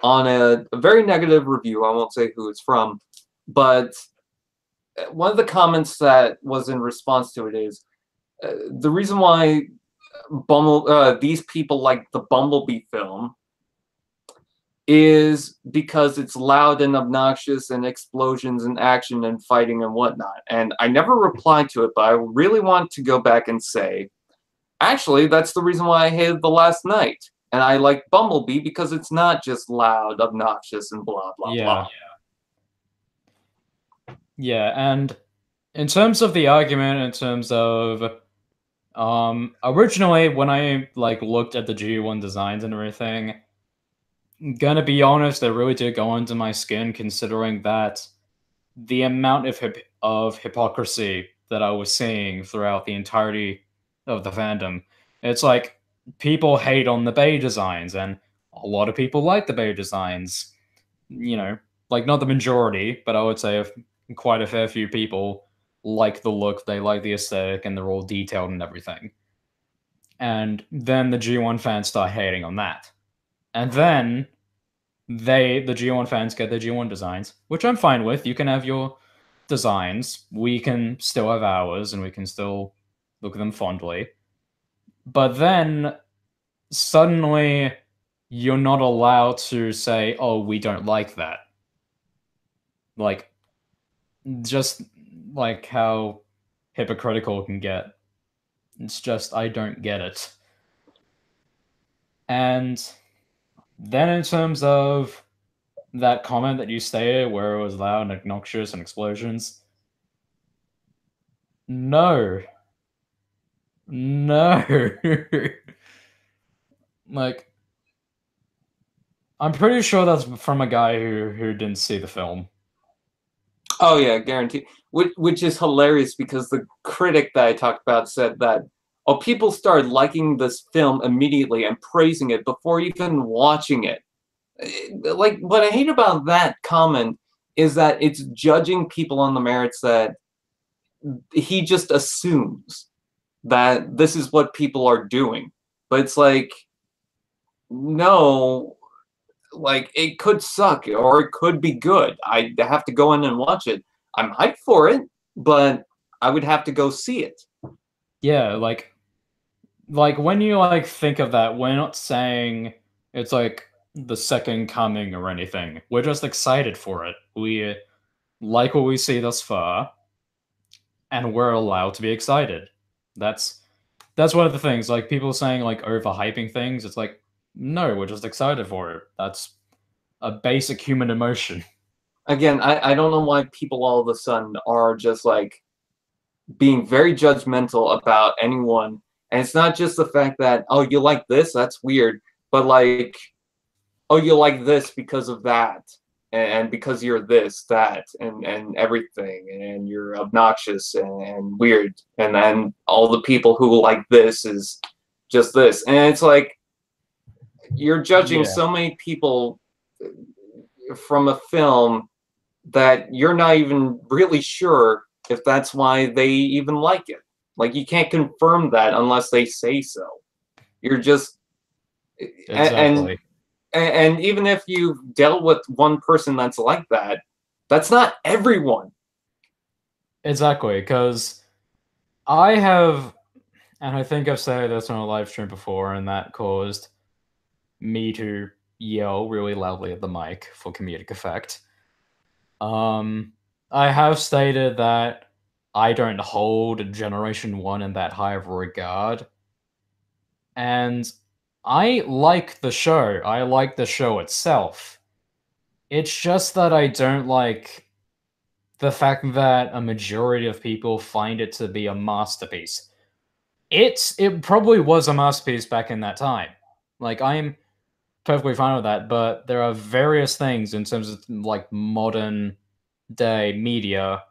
on a very negative review. I won't say who it's from, but one of the comments that was in response to it is the reason why these people like the Bumblebee film is because it's loud and obnoxious and explosions and action and fighting and whatnot. And I never replied to it, but I really want to go back and say, actually, that's the reason why I hated The Last Night. And I like Bumblebee because it's not just loud, obnoxious, and blah, blah, blah. yeah. Yeah, and in terms of the argument, in terms of originally when I like looked at the G1 designs and everything, gonna be honest, they really did go under my skin considering that the amount of hypocrisy that I was seeing throughout the entirety of the fandom. It's like people hate on the Bay designs and a lot of people like the Bay designs. You know, like not the majority, but I would say quite a fair few people like the look, they like the aesthetic, and they're all detailed and everything. And then the G1 fans start hating on that. And then the G1 fans get their G1 designs, which I'm fine with. You can have your designs. We can still have ours, and we can still look at them fondly. But then suddenly you're not allowed to say, "Oh, we don't like that." Like, just like how hypocritical it can get. It's just I don't get it. And then in terms of that comment that you stated where it was loud and obnoxious and explosions, no. No. Like, I'm pretty sure that's from a guy who didn't see the film. Oh yeah, guaranteed. Which is hilarious because the critic that I talked about said that people started liking this film immediately and praising it before even watching it. Like what I hate about that comment is that it's judging people on the merits that he just assumes that this is what people are doing. But it's like, no, like it could suck or it could be good. I have to go in and watch it. I'm hyped for it, but I would have to go see it. Yeah, like when you like think of that, we're not saying it's like the second coming or anything. We're just excited for it. We like what we see thus far, and we're allowed to be excited. That's that's one of the things. Like people saying like overhyping things, it's like no, we're just excited for it. That's a basic human emotion. Again, I don't know why people all of a sudden are just like being very judgmental about anyone. And it's not just the fact that, oh, you like this, that's weird, but like, oh, you like this because of that, and because you're this, that, and everything, and you're obnoxious and weird, and then all the people who like this is just this, and it's like you're judging Yeah, so many people from a film that you're not even really sure if that's why they even like it. Like you can't confirm that unless they say so. You're just and exactly. and even if you've dealt with one person that's like that, that's not everyone. Exactly, because I have, and I think I've said this on a live stream before, and that caused me to yell really loudly at the mic for comedic effect. Um, I have stated that I don't hold Generation 1 in that high of regard, and I like the show. I like the show itself. It's just that I don't like the fact that a majority of people find it to be a masterpiece. It probably was a masterpiece back in that time. Like I'm perfectly fine with that, but there are various things in terms of like modern day media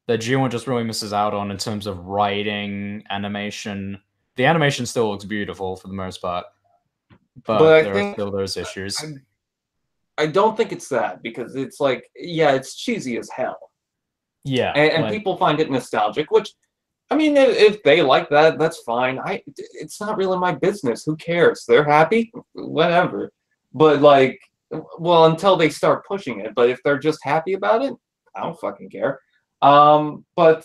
that G1 just really misses out on in terms of writing, animation. The animation still looks beautiful for the most part, But but I there are think still those I issues. I don't think it's that because it's like yeah, it's cheesy as hell, Yeah, and like people find it nostalgic, which I mean, if they like that, that's fine. It's not really my business. Who cares? They're happy, whatever. But like, well, until they start pushing it. But if they're just happy about it, I don't fucking care. But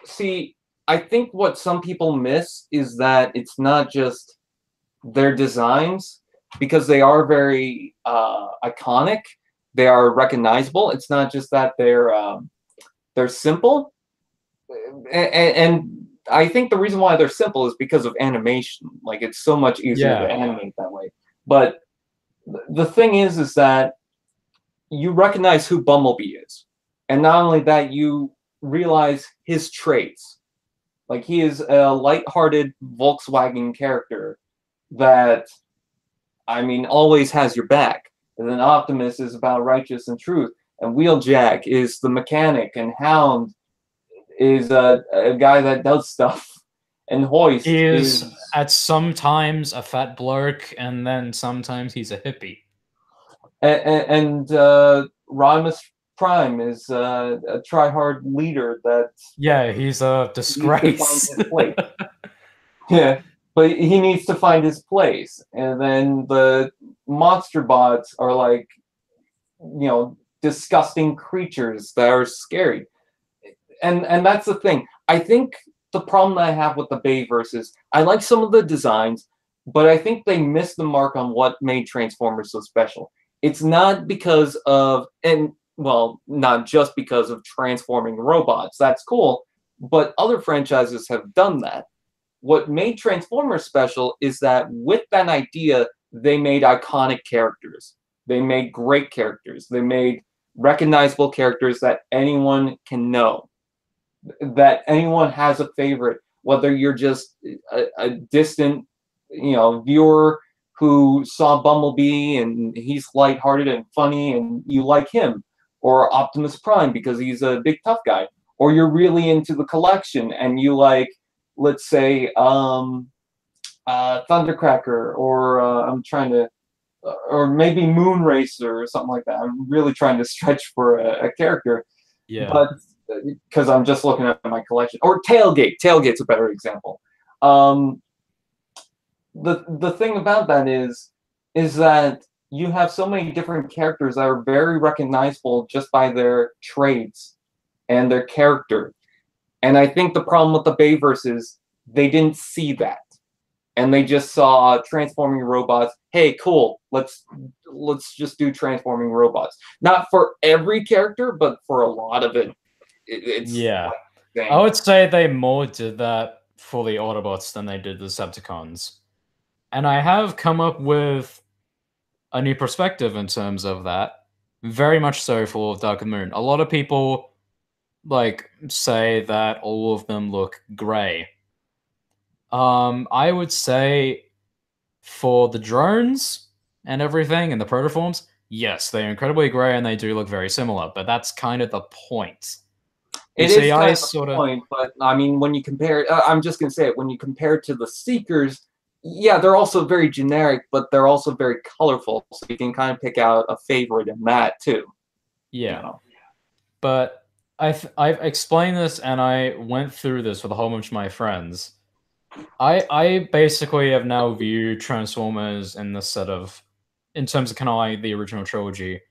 see, I think what some people miss is that it's not just their designs because they are very iconic. They are recognizable. It's not just that they're simple and I think the reason why they're simple is because of animation. Like it's so much easier to yeah, animate that way. But the thing is that you recognize who Bumblebee is, and not only that, you realize his traits. Like he is a light-hearted Volkswagen character that, I mean, always has your back. And then Optimus is about righteous and truth, and Wheeljack is the mechanic, and Hound is a guy that does stuff, and he Hoist is is at sometimes a fat bloke, and then sometimes he's a hippie. and Rodimus Prime is a try-hard leader that Yeah, he's a needs to find disgrace. his place. Yeah, but he needs to find his place, and then the monster bots are like, disgusting creatures that are scary. And that's the thing. I think the problem that I have with the Bayverse is I like some of the designs, but I think they missed the mark on what made Transformers so special. It's not because of, and well, not just because of transforming robots. That's cool, but other franchises have done that. What made Transformers special is that with that idea, they made iconic characters. They made great characters. They made recognizable characters that anyone can know, that anyone has a favorite, whether you're just a distant, viewer who saw Bumblebee and he's lighthearted and funny and you like him, or Optimus Prime because he's a big tough guy, or you're really into the collection and you like, let's say, Thundercracker, or or maybe Moonracer or something like that. I'm really trying to stretch for a character, Yeah. but because I'm just looking at my collection. Or Tailgate. Tailgate's a better example. The thing about that is that you have so many different characters that are very recognizable just by their traits and their character. And I think the problem with the Bayverse is they didn't see that. And they just saw transforming robots. Hey, cool. Let's just do transforming robots. Not for every character, but for a lot of it. It's yeah. like, I would say they more did that for the Autobots than they did the Decepticons. And I have come up with a new perspective in terms of that. Very much so for Dark of the Moon. A lot of people like say that all of them look grey. I would say for the drones and everything and the protoforms, yes, they're incredibly grey and they do look very similar, but that's kind of the point. It is kind of the point, but I mean, when you compare, I'm just gonna say it, when you compare it to the Seekers, yeah, they're also very generic, but they're also very colorful, so you can kind of pick out a favorite in that too. Yeah, you know? But I've explained this and I went through this with a whole bunch of my friends. I basically have now viewed Transformers in this set of, in terms of kind of like the original trilogy,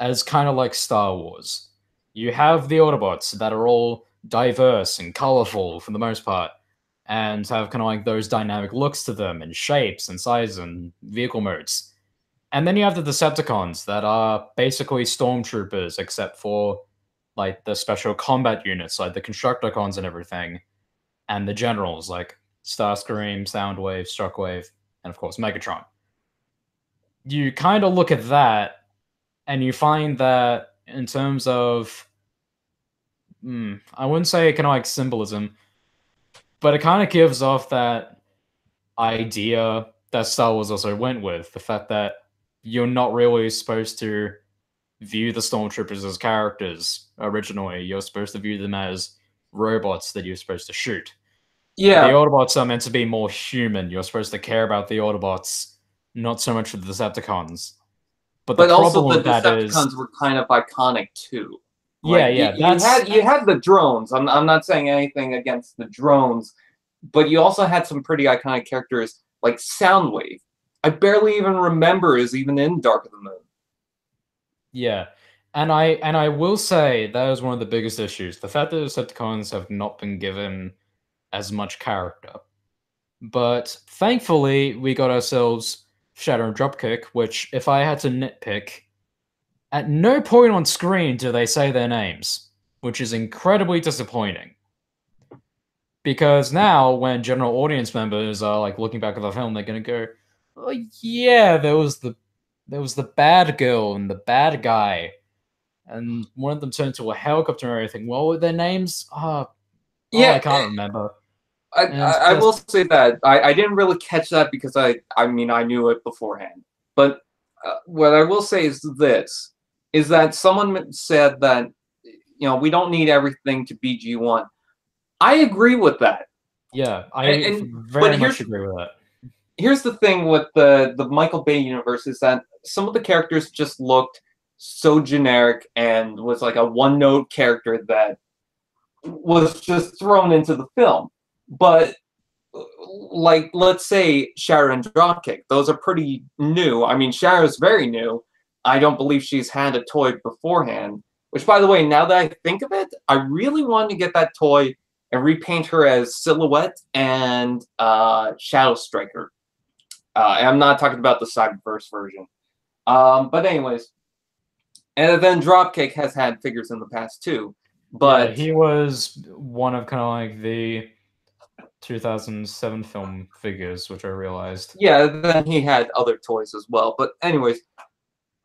as kind of like Star Wars. You have the Autobots that are all diverse and colorful for the most part, and have kind of like those dynamic looks to them and shapes and sizes and vehicle modes. And then you have the Decepticons that are basically stormtroopers, except for like the special combat units, like the Constructicons and everything, and the generals like Starscream, Soundwave, Shockwave, and of course Megatron. You kind of look at that, and you find that in terms of, I wouldn't say kind of like symbolism, but it kind of gives off that idea that Star Wars also went with, the fact that you're not really supposed to view the Stormtroopers as characters originally. You're supposed to view them as robots that you're supposed to shoot. Yeah. The Autobots are meant to be more human. You're supposed to care about the Autobots, not so much for the Decepticons. But also the Decepticons were kind of iconic too. Like, you had the drones. I'm not saying anything against the drones, but you also had some pretty iconic characters like Soundwave. I barely even remember is even in Dark of the Moon. Yeah. And I will say that is one of the biggest issues. The fact that the Decepticons have not been given as much character. But thankfully, we got ourselves Shadow and Dropkick, which, if I had to nitpick, at no point on screen do they say their names, which is incredibly disappointing. Because now, when general audience members are like looking back at the film, they're gonna go, "Oh yeah, there was the bad girl and the bad guy, and one of them turned into a helicopter and everything. What were their names? I can't remember." I will say that I didn't really catch that because I mean I knew it beforehand. But what I will say is this: is that someone said that we don't need everything to be G1. I agree with that. Yeah, I very much agree with that. Here's the thing with the Michael Bay universe is that some of the characters just looked so generic and was like a one-note character that was just thrown into the film. But like, let's say Shadow and Dropkick, those are pretty new. I mean, Shadow's very new. I don't believe she's had a toy beforehand. Which, by the way, now that I think of it, I really wanted to get that toy and repaint her as Silhouette and Shadow Striker. I'm not talking about the Cyberverse version. But anyways, and then Dropkick has had figures in the past too. But yeah, he was one of kind of like the 2007 film figures, which I realized. Yeah, then he had other toys as well. But anyways,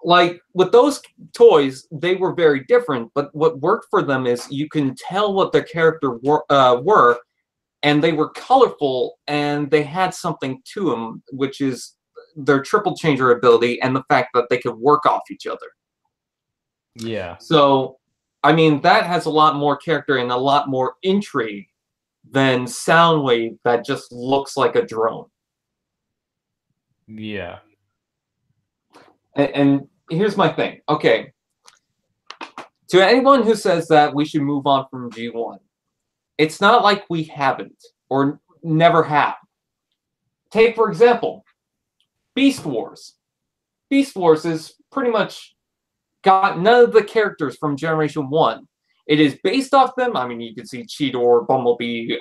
like with those toys, they were very different. But what worked for them is you can tell what their character were, and they were colorful and they had something to them, which is their triple changer ability and the fact that they could work off each other. Yeah. So, I mean, that has a lot more character and a lot more intrigue than Soundwave that just looks like a drone. Yeah. And here's my thing. Okay. To anyone who says that we should move on from G1, it's not like we haven't or never have. Take, for example, Beast Wars. Beast Wars is pretty much got none of the characters from Generation 1. It is based off them. I mean, you can see Cheetor, Bumblebee,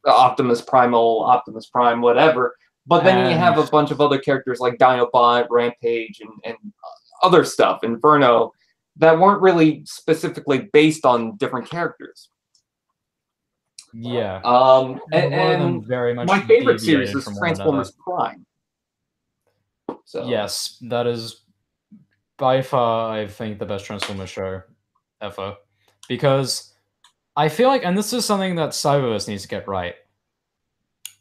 Optimus Primal, Optimus Prime, whatever. But then you have a bunch of other characters like Dinobot, Rampage, and other stuff, Inferno, that weren't really specifically based on different characters. Yeah. And very much my favorite series is Transformers Prime. So. Yes, that is by far, I think, the best Transformers show ever. Because I feel like, and this is something that Cyberverse needs to get right.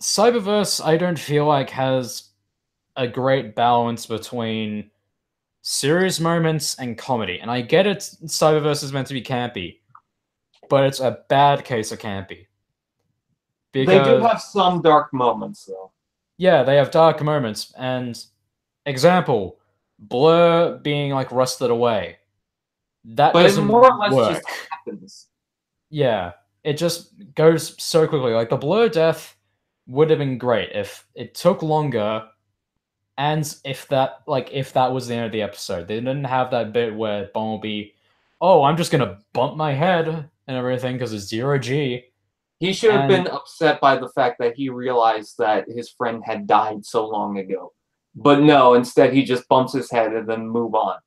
Cyberverse, I don't feel like, has a great balance between serious moments and comedy. And I get it, Cyberverse is meant to be campy, but it's a bad case of campy. Because they do have some dark moments, though. Yeah, they have dark moments. And example, Blur being like rusted away. That but doesn't it more or less work. Just happens. Yeah, it just goes so quickly. Like the Blur death would have been great if it took longer, and if that was the end of the episode. They didn't have that bit where Bumblebee, oh, I'm just gonna bump my head and everything because it's 0G. He should have been upset by the fact that he realized that his friend had died so long ago. But no, instead he just bumps his head and then move on.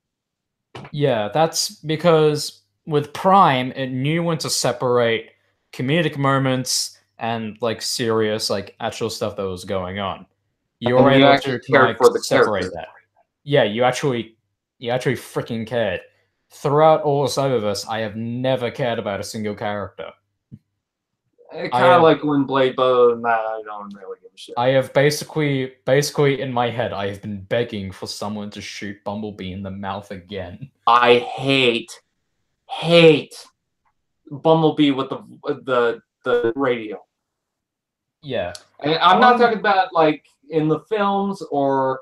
Yeah, that's because with Prime, it knew when to separate comedic moments and like serious, like actual stuff that was going on. You were able to like separate that. Yeah, you actually freaking cared. Throughout all of Cyberverse, I have never cared about a single character. Kind of like when Blade, but I don't really give a shit. I have basically in my head, I have been begging for someone to shoot Bumblebee in the mouth again. I hate Bumblebee with the radio. Yeah, and I'm not talking about like in the films or,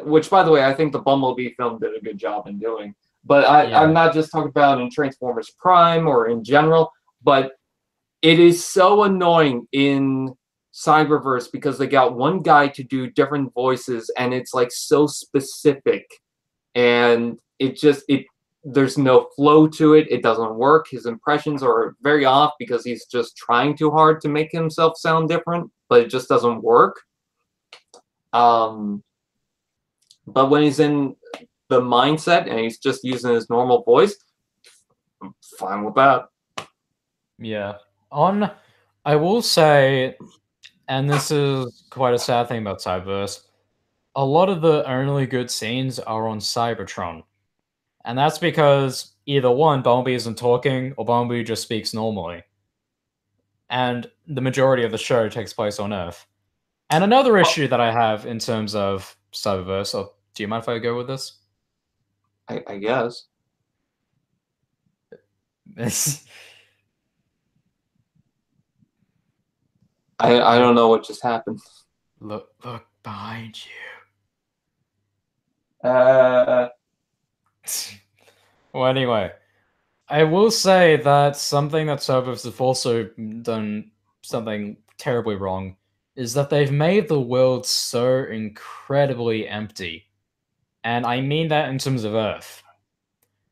which by the way, I think the Bumblebee film did a good job in doing. But I'm not just talking about in Transformers Prime or in general, but it is so annoying in Cyberverse because they got one guy to do different voices and it's like so specific and there's no flow to it. It doesn't work. His impressions are very off because he's just trying too hard to make himself sound different, but it just doesn't work. But when he's in the mindset and he's just using his normal voice, I'm fine with that. Yeah. I will say, and this is quite a sad thing about Cyberverse, a lot of the only good scenes are on Cybertron. And that's because either one, Bumblebee isn't talking, or Bumblebee just speaks normally. And the majority of the show takes place on Earth. And another issue that I have in terms of Cyberverse, do you mind if I go with this? I guess. I don't know what just happened. Look behind you. Well, anyway, I will say that something that Cyberverse have also done something terribly wrong is that they've made the world so incredibly empty. And I mean that in terms of Earth.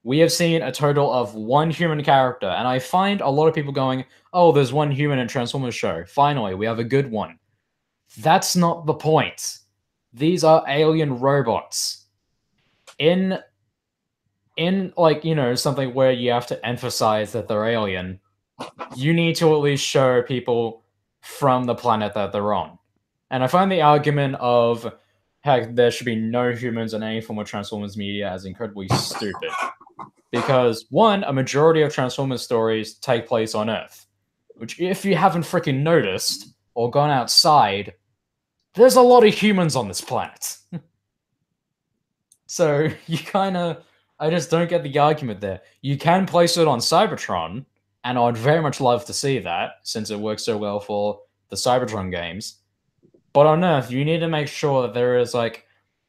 We have seen a total of one human character, and I find a lot of people going, oh, there's one human in Transformers show. Finally, we have a good one. That's not the point. These are alien robots. In like, something where you have to emphasize that they're alien, you need to at least show people from the planet that they're on. And I find the argument of, heck, there should be no humans in any form of Transformers media as incredibly stupid. Because, one, a majority of Transformers stories take place on Earth. Which, if you haven't freaking noticed, or gone outside, there's a lot of humans on this planet. So you kind of, I just don't get the argument there. You can place it on Cybertron, and I'd very much love to see that, since it works so well for the Cybertron games. But on Earth, you need to make sure that there is, like,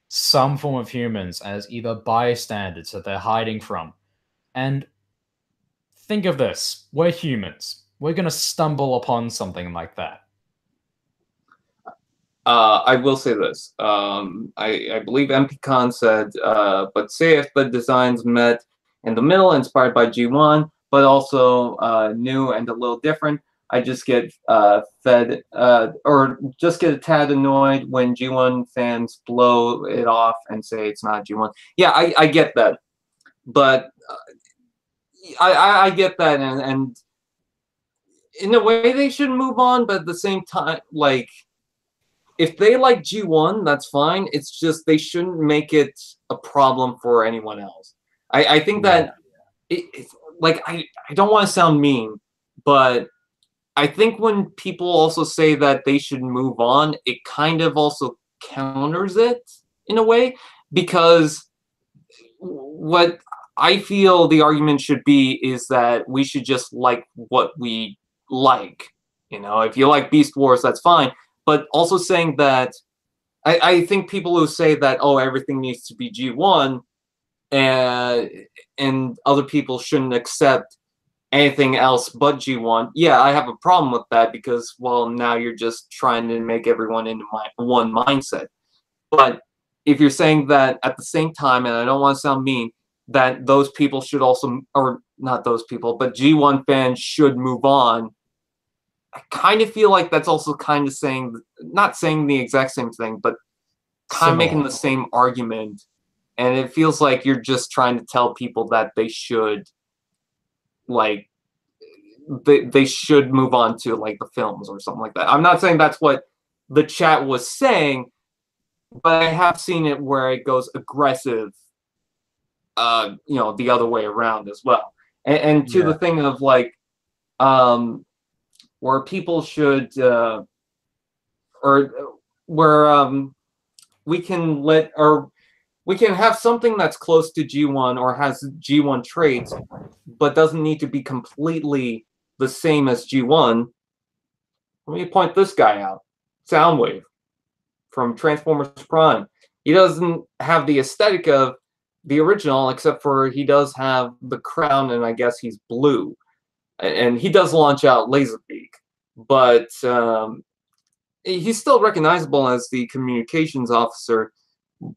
some form of humans as either bystanders that they're hiding from. And think of this. We're humans. We're going to stumble upon something like that. I will say this. I believe MPCon said, but say if the designs met in the middle, inspired by G1, but also new and a little different, I just get fed or just get a tad annoyed when G1 fans blow it off and say it's not G1. Yeah, I get that, but I get that, and in a way they should move on, but at the same time, like, if they like G1, that's fine. It's just they shouldn't make it a problem for anyone else. I think that it's like I don't want to sound mean, but I think when people also say that they should move on, it kind of also counters it in a way, because what I feel the argument should be is that we should just like what we like. You know, if you like Beast Wars, that's fine. But also saying that, I think people who say that, oh, everything needs to be G1, and other people shouldn't accept anything else but G1. Yeah, I have a problem with that because, well, now you're just trying to make everyone into one mindset. But if you're saying that at the same time, and I don't want to sound mean, that those people should also, or not those people, but G1 fans should move on, I kind of feel like that's also kind of saying, not saying the exact same thing, but kind of making the same argument. And it feels like you're just trying to tell people that they should, like, they should move on to, like, the films or something like that. I'm not saying that's what the chat was saying, but I have seen it where it goes aggressive, you know, the other way around as well. And to the thing of, like, where people should, or where we can let, or we can have something that's close to G1 or has G1 traits, but doesn't need to be completely the same as G1. Let me point this guy out. Soundwave from Transformers Prime. He doesn't have the aesthetic of the original, except for he does have the crown, and I guess he's blue. And he does launch out Laserbeak, but he's still recognizable as the communications officer,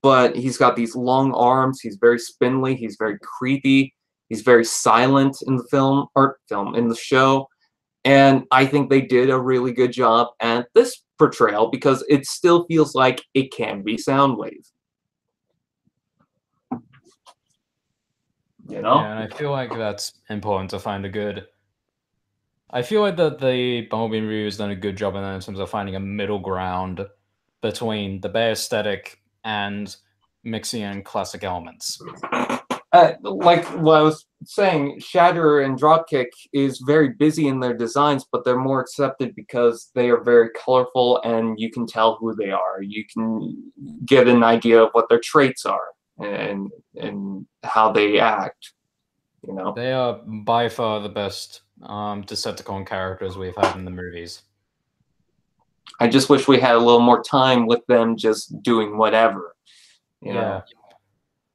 but he's got these long arms, he's very spindly, he's very creepy, he's very silent in the in the show, and I think they did a really good job at this portrayal because it still feels like it can be Soundwave. You know? Yeah, and I feel like that's important to find a good... I feel like that the Bumblebee movie has done a good job in that in terms of finding a middle ground between the bare aesthetic and mixing in classic elements. Like what I was saying, Shatter and Dropkick is very busy in their designs, but they're more accepted because they are very colorful and you can tell who they are. You can get an idea of what their traits are and how they act. You know, they are by far the best Decepticon characters we've had in the movies. I just wish we had a little more time with them just doing whatever. You know?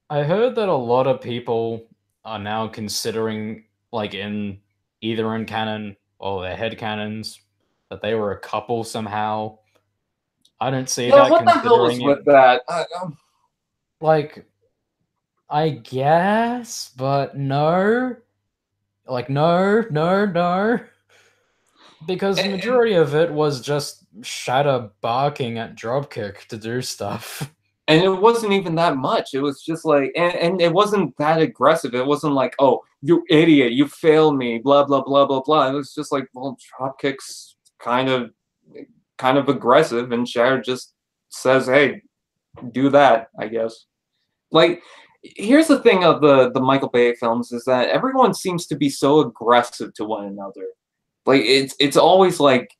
I heard that a lot of people are now considering, like, either in canon or their headcanons, that they were a couple somehow. I don't see that. What the hell is with that? Like, I guess, but no. Like, no. Because the majority of it was just Shatter barking at Dropkick to do stuff. And it wasn't even that much. It was just like, and it wasn't that aggressive. It wasn't like, oh, you idiot, you failed me, blah, blah, blah, blah, blah. It was just like, well, Dropkick's kind of aggressive, and Shatter just says, hey, do that, I guess. Like, here's the thing of the Michael Bay films is that everyone seems to be so aggressive to one another. Like, it's always like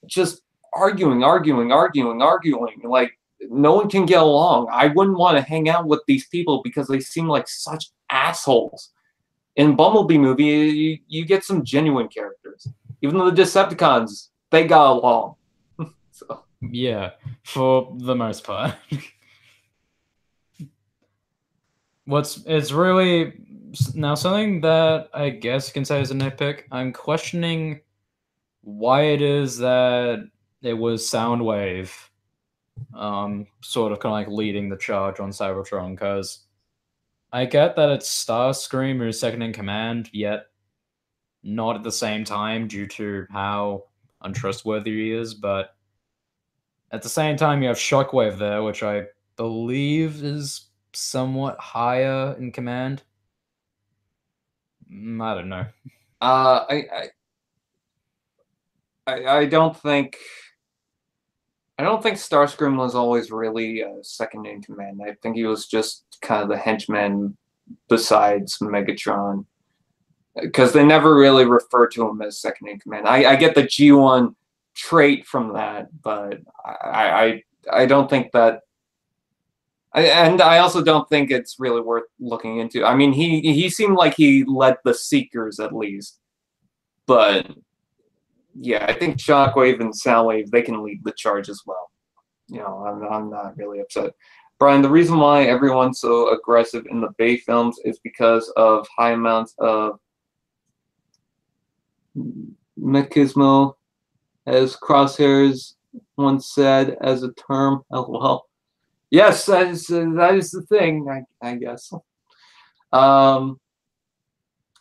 just arguing. Like, no one can get along. I wouldn't want to hang out with these people because they seem like such assholes. In Bumblebee movie, you get some genuine characters. Even the Decepticons, they got along. So. Yeah, for the most part. It's really now something that I guess you can say is a nitpick. I'm questioning why it is that it was Soundwave, sort of kind of like leading the charge on Cybertron, because I get that it's Starscream who's second in command, yet not at the same time due to how untrustworthy he is, but at the same time you have Shockwave there, which I believe is somewhat higher in command. I don't know. I don't think Starscream was always really second in command. I think he was just kind of the henchman besides Megatron, because they never really refer to him as second in command. I get the G1 trait from that, but I don't think that. And I also don't think it's really worth looking into. I mean, he seemed like he led the Seekers at least, but yeah, I think Shockwave and Soundwave, they can lead the charge as well. You know, I'm not really upset. Brian, the reason why everyone's so aggressive in the Bay films is because of high amounts of machismo, as Crosshairs once said as a term. LOL. Yes, that is the thing, I guess.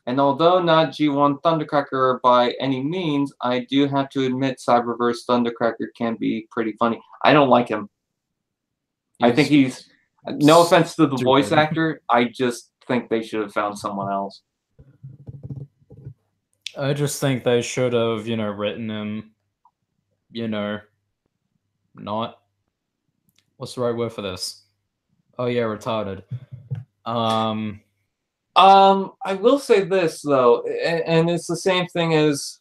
And although not G1 Thundercracker by any means, I do have to admit Cyberverse Thundercracker can be pretty funny. I don't like him. I think he's, no offense to the voice actor, I just think they should have found someone else. I just think they should have, written him, not, what's the right word for this? Oh yeah, retarded. I will say this though, and it's the same thing as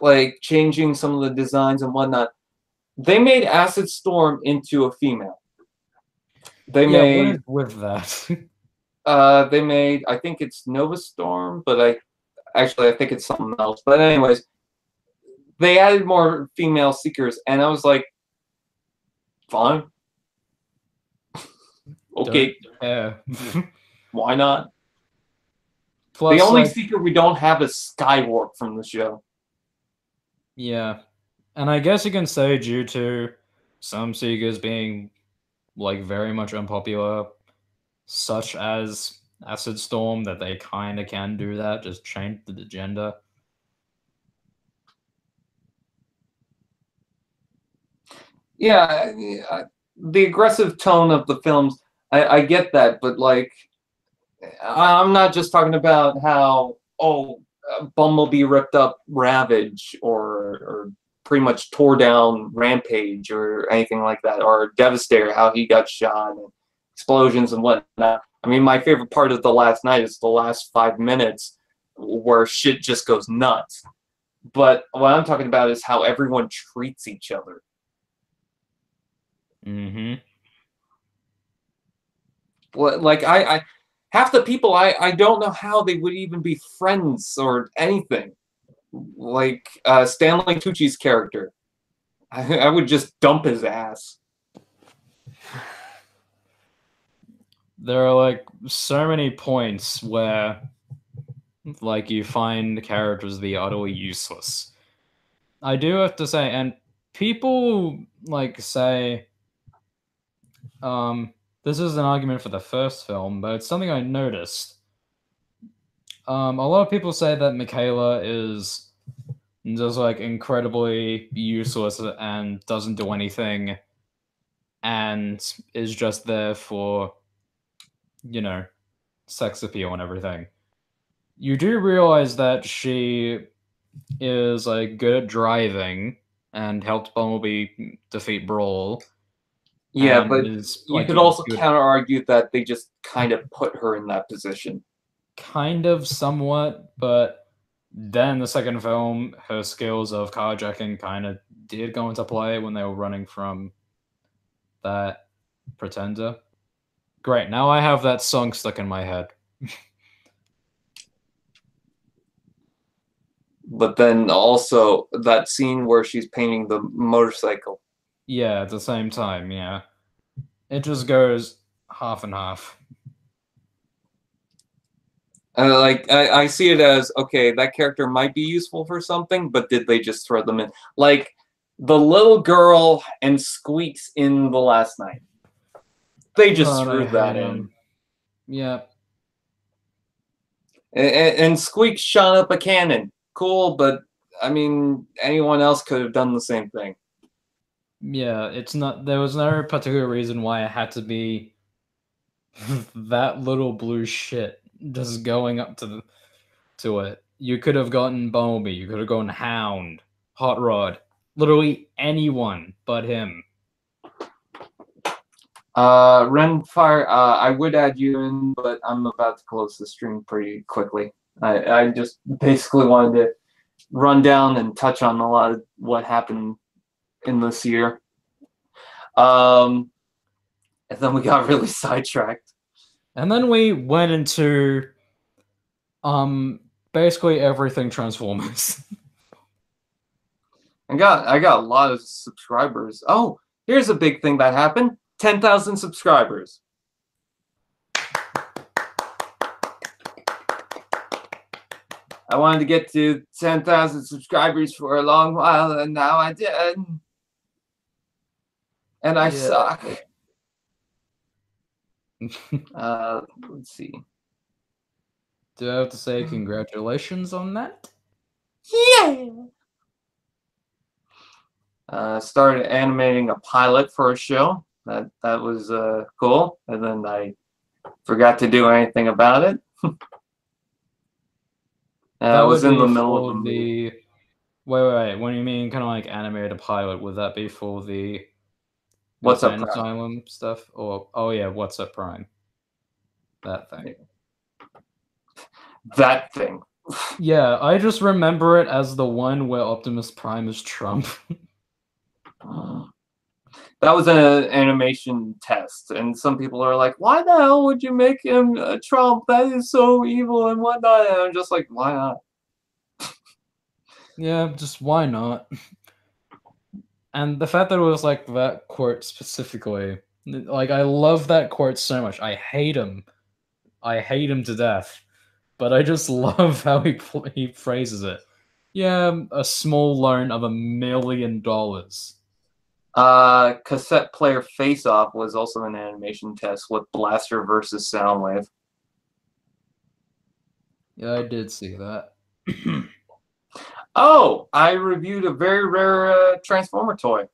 like changing some of the designs and whatnot. They made Acid Storm into a female. They made what is with that? they made, I think it's Nova Storm, but I think it's something else. But anyways, they added more female Seekers, and I was like, fine. Okay. Yeah. Why not? Plus, the only Seeker we don't have is Skywarp from the show. Yeah. And I guess you can say due to some Seekers being like very much unpopular, such as Acid Storm, that they kind of can do that, just change the gender. Yeah, the aggressive tone of the films, I get that, but like, I'm not just talking about how, Bumblebee ripped up Ravage or pretty much tore down Rampage or anything like that, or Devastator, how he got shot, and explosions and whatnot. I mean, my favorite part of The Last Night is the last 5 minutes where shit just goes nuts. But what I'm talking about is how everyone treats each other. Mm-hmm. Like, I half the people, I don't know how they would even be friends or anything. Like Stanley Tucci's character, I would just dump his ass. There are like so many points where like you find characters that are utterly useless. I do have to say, and people like say, this is an argument for the first film, but it's something I noticed. A lot of people say that Michaela is just like incredibly useless and doesn't do anything and is just there for, sex appeal and everything. You do realize that she is like good at driving and helped Bumblebee defeat Brawl. Yeah, but you could also counter-argue that they just kind of put her in that position. Kind of, somewhat, but Then the second film, her skills of carjacking kind of did go into play when they were running from that pretender. Great, now I have that song stuck in my head. But then also that scene where she's painting the motorcycle. Yeah, at the same time, yeah. It just goes half and half. Like I see it as, okay, that character might be useful for something, but did they just throw them in? Like the little girl and Squeaks in The Last Night. They just threw that in. Yeah. And Squeaks shot up a cannon. Cool, but I mean, anyone else could have done the same thing. Yeah, it's not. There was no particular reason why it had to be that little blue shit just going up to it. You could have gotten Bumblebee. You could have gotten Hound, Hot Rod, literally anyone but him. Renfire, I would add you in, but I'm about to close the stream pretty quickly. I just basically wanted to run down and touch on a lot of what happened in this year. And then we got really sidetracked. And then we went into basically everything Transformers. I got a lot of subscribers. Oh, here's a big thing that happened. 10,000 subscribers. I wanted to get to 10,000 subscribers for a long while, and now I did. And I suck. Let's see. Do I have to say congratulations on that? Yeah! Started animating a pilot for a show. That was cool. And then I forgot to do anything about it. I was in the middle of the movie. Wait. When you mean kind of like animate a pilot, would that be for the What's Up Insane Prime Asylum stuff? Or oh yeah, What's Up Prime? That thing. That thing. Yeah, I just remember it as the one where Optimus Prime is Trump. That was an animation test, and some people are like, why the hell would you make him Trump? That is so evil and whatnot. And I'm just like, why not? Yeah, just why not? And the fact that it was like that quote specifically, like I love that quote so much. I hate him to death, but I just love how he phrases it. Yeah, a small loan of $1 million. Cassette player Face Off was also an animation test with Blaster versus Soundwave. Yeah, I did see that. Oh, I reviewed a very rare Transformer toy.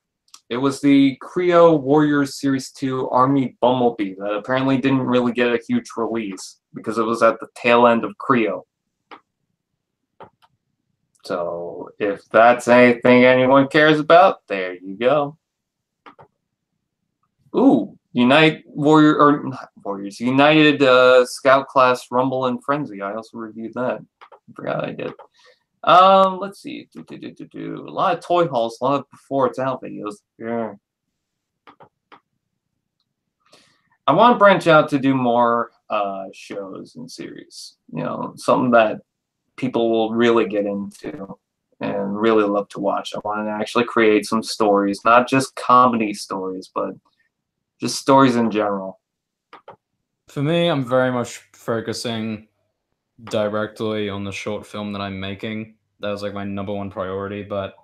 It was the Creo Warriors Series 2 Army Bumblebee that apparently didn't really get a huge release because it was at the tail end of Creo. So if that's anything anyone cares about, there you go. Ooh, United Scout Class Rumble and Frenzy. I also reviewed that. I forgot I did. Let's see. A lot of toy hauls, a lot of before it's out videos. Yeah. I want to branch out to do more shows and series. You know, something that people will really get into and really love to watch. I want to actually create some stories, not just comedy stories, but just stories in general. For me, I'm very much focusing directly on the short film that I'm making. That was like my #1 priority, but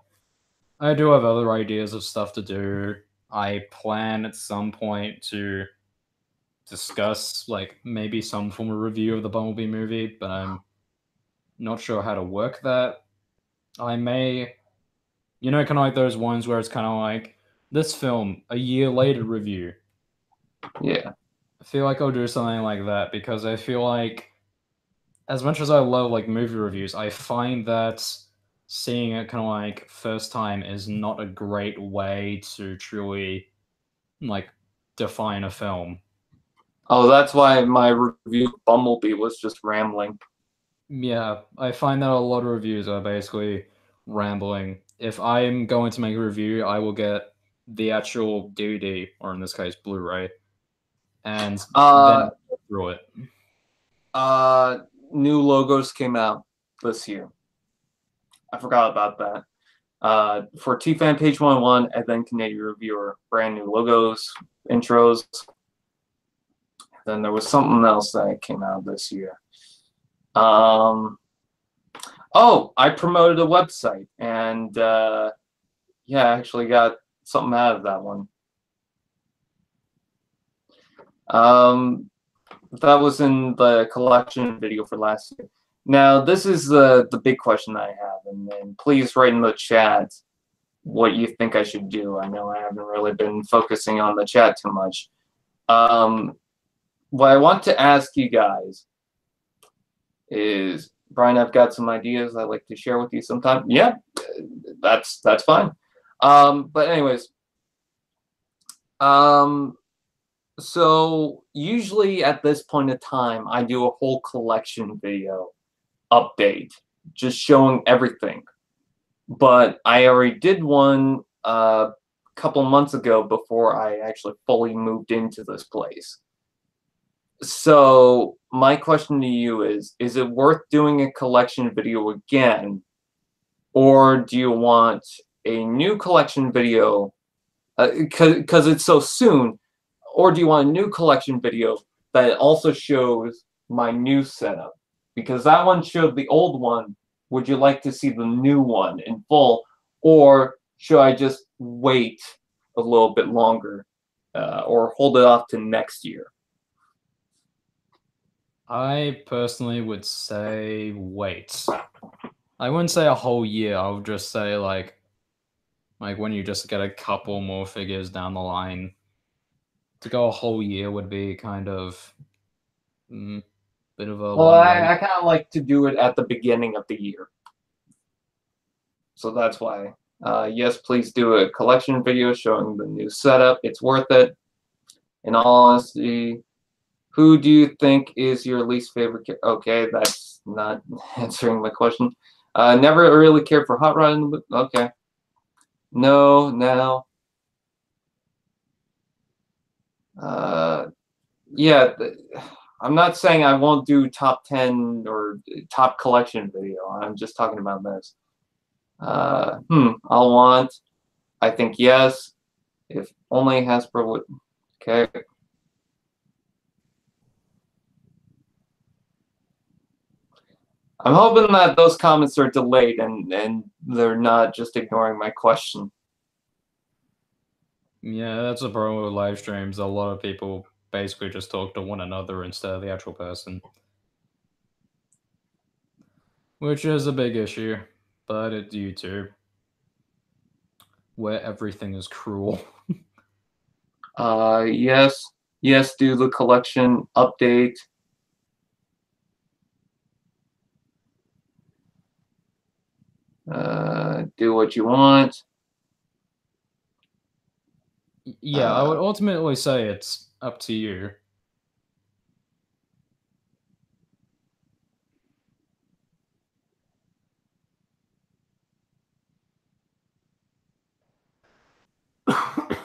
I do have other ideas of stuff to do. I plan at some point to discuss like maybe some form of review of the Bumblebee movie, but I'm not sure how to work that. I may, kind of like those ones where it's kind of like this film a year later review. Yeah. I feel like I'll do something like that because I feel like as much as I love like movie reviews, I find that seeing it kind of like first time is not a great way to truly like define a film. Oh, that's why my review of Bumblebee was just rambling. Yeah, I find that a lot of reviews are basically rambling. If I'm going to make a review, I will get the actual DVD, or in this case, Blu-ray, and Uh, then go through it. uh, New logos came out this year. I forgot about that. For T-Fan Page 101 and then Canadian Reviewer, brand new logos, intros. Then there was something else that came out this year. Oh, I promoted a website, and yeah, I actually got something out of that one. That was in the collection video for last year. Now, this is the big question I have, and please write in the chat what you think I should do. I know I haven't really been focusing on the chat too much. What I want to ask you guys is, Brian, I've got some ideas I'd like to share with you sometime. Yeah, that's fine. But anyways, so usually at this point in time, I do a whole collection video update, just showing everything. But I already did one a couple months ago before I actually fully moved into this place. So my question to you is it worth doing a collection video again? Or do you want a new collection video, because it's so soon, or do you want a new collection video that also shows my new setup? Because that one showed the old one. Would you like to see the new one in full, or should I just wait a little bit longer, or hold it off to next year? I personally would say wait. I wouldn't say a whole year. I would just say like when you just get a couple more figures down the line. To go a whole year would be kind of bit of a Well, long wait. I kind of like to do it at the beginning of the year. So that's why. Yes, please do a collection video showing the new setup. It's worth it. In all honesty, who do you think is your least favorite? Okay, that's not answering my question. Never really cared for Hot Rod. Okay. No, now. Yeah, I'm not saying I won't do top 10 or top collection video. I'm just talking about this. I'll want. I think yes. If only Hasbro would. Okay. I'm hoping that those comments are delayed and they're not just ignoring my question. Yeah, that's a problem with live streams. A lot of people basically just talk to one another instead of the actual person. Which is a big issue, but it's YouTube, where everything is cruel. Yes. Yes, do the collection update. Do what you want. Yeah, I would ultimately say it's up to you. I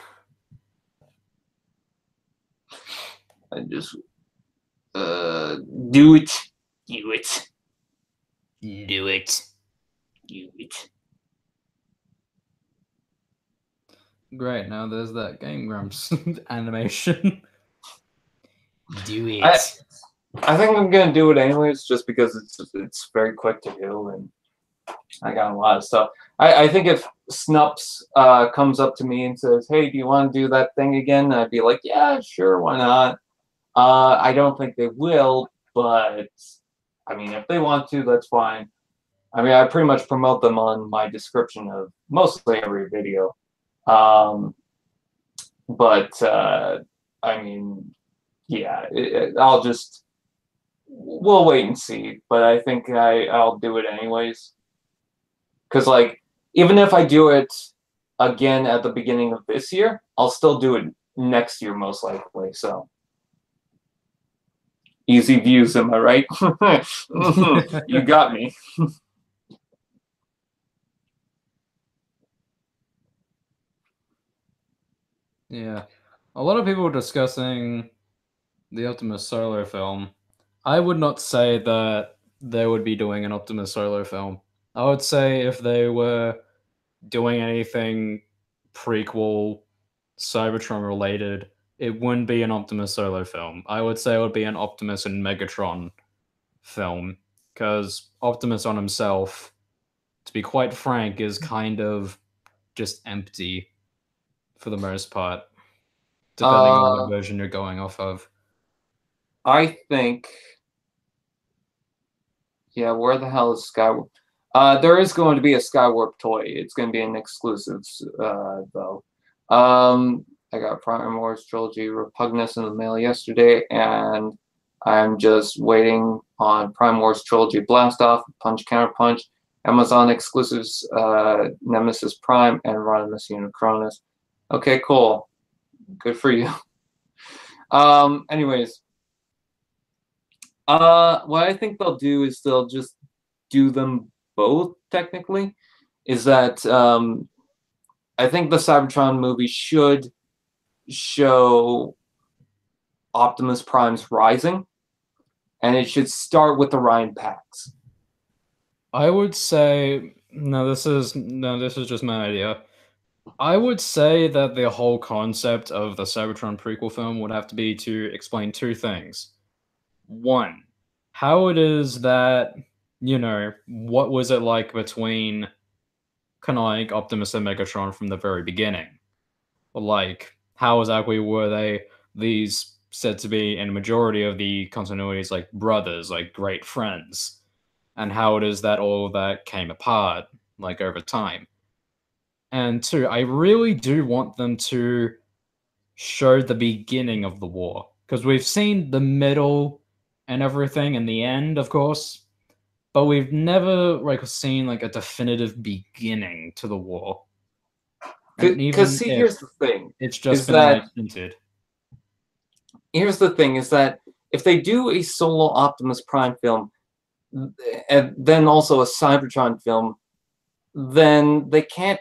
just do it. Do it. Do it. Do it. Great, now there's that Game Grumps animation. Do it. I think I'm gonna do it anyways, just because it's very quick to do, and I got a lot of stuff. I think if Snups comes up to me and says, "Hey, do you want to do that thing again?" I'd be like, "Yeah, sure, why not?" I don't think they will, but I mean, if they want to, that's fine. I mean, I pretty much promote them on my description of mostly every video. But I mean, yeah, we'll wait and see. But I think I'll do it anyways. Because, like, even if I do it again at the beginning of this year, I'll still do it next year, most likely. So, Easy views, am I right? You got me. Yeah. A lot of people were discussing the Optimus Solo film. I would not say that they would be doing an Optimus Solo film. I would say if they were doing anything prequel Cybertron related, it wouldn't be an Optimus Solo film. I would say it would be an Optimus and Megatron film, because Optimus on himself, to be quite frank, is kind of just empty for the most part, depending on what Uh, version you're going off of. I think, yeah, where the hell is Skywarp? There is going to be a Skywarp toy. It's going to be an exclusive, though. I got Prime Wars Trilogy Repugnus in the mail yesterday, and I'm just waiting on Prime Wars Trilogy Blast Off, Punch Counter Punch, Amazon exclusives, Nemesis Prime, and Rodimus Unicronus. Okay, cool. Good for you. Anyways, what I think they'll do is they'll just do them both, technically. Is that I think the Cybertron movie should show Optimus Prime's rising, and it should start with the Ryan Pax. I would say this is just my idea. I would say that the whole concept of the Cybertron prequel film would have to be to explain two things. One, how it is that, what was it like between kind of like Optimus and Megatron from the very beginning? Like, how exactly were they these said to be in majority of the continuities like brothers, like great friends? And how it is that all of that came apart, like over time. And two, I really do want them to show the beginning of the war, because we've seen the middle and everything and the end, of course, but we've never like seen like a definitive beginning to the war. And Because even see, if here's the thing: it's just is been like that hinted. here's the thing is that if they do a solo Optimus Prime film, and then also a Cybertron film, then they can't.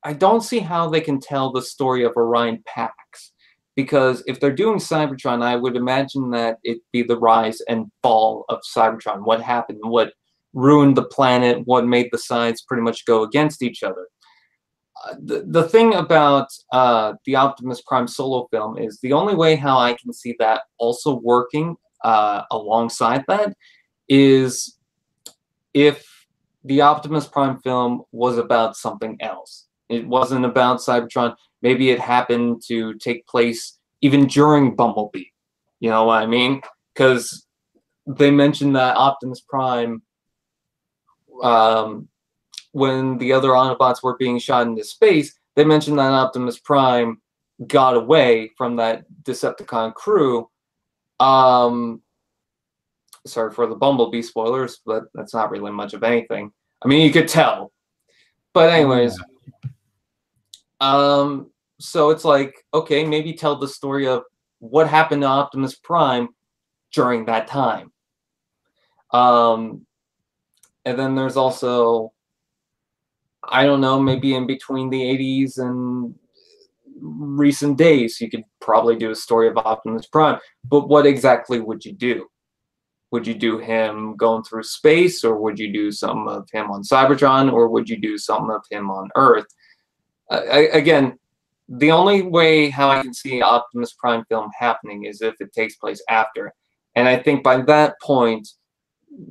I don't see how they can tell the story of Orion Pax, because if they're doing Cybertron, I would imagine that it'd be the rise and fall of Cybertron. What happened? What ruined the planet? What made the sides pretty much go against each other? The thing about the Optimus Prime solo film is the only way how I can see that also working alongside that is if the Optimus Prime film was about something else. It wasn't about Cybertron. Maybe it happened to take place even during Bumblebee. You know what I mean? Because they mentioned that Optimus Prime, when the other Autobots were being shot into space, they mentioned that Optimus Prime got away from that Decepticon crew. Sorry for the Bumblebee spoilers, but that's not really much of anything. I mean, you could tell. But anyways, so it's like, okay, maybe tell the story of what happened to Optimus Prime during that time. And then there's also, I don't know, maybe in between the 80s and recent days, you could probably do a story of Optimus Prime. But what exactly would you do? Would you do him going through space, or would you do something of him on Cybertron, or would you do something of him on Earth? Again, the only way how I can see Optimus Prime film happening is if it takes place after. And I think by that point,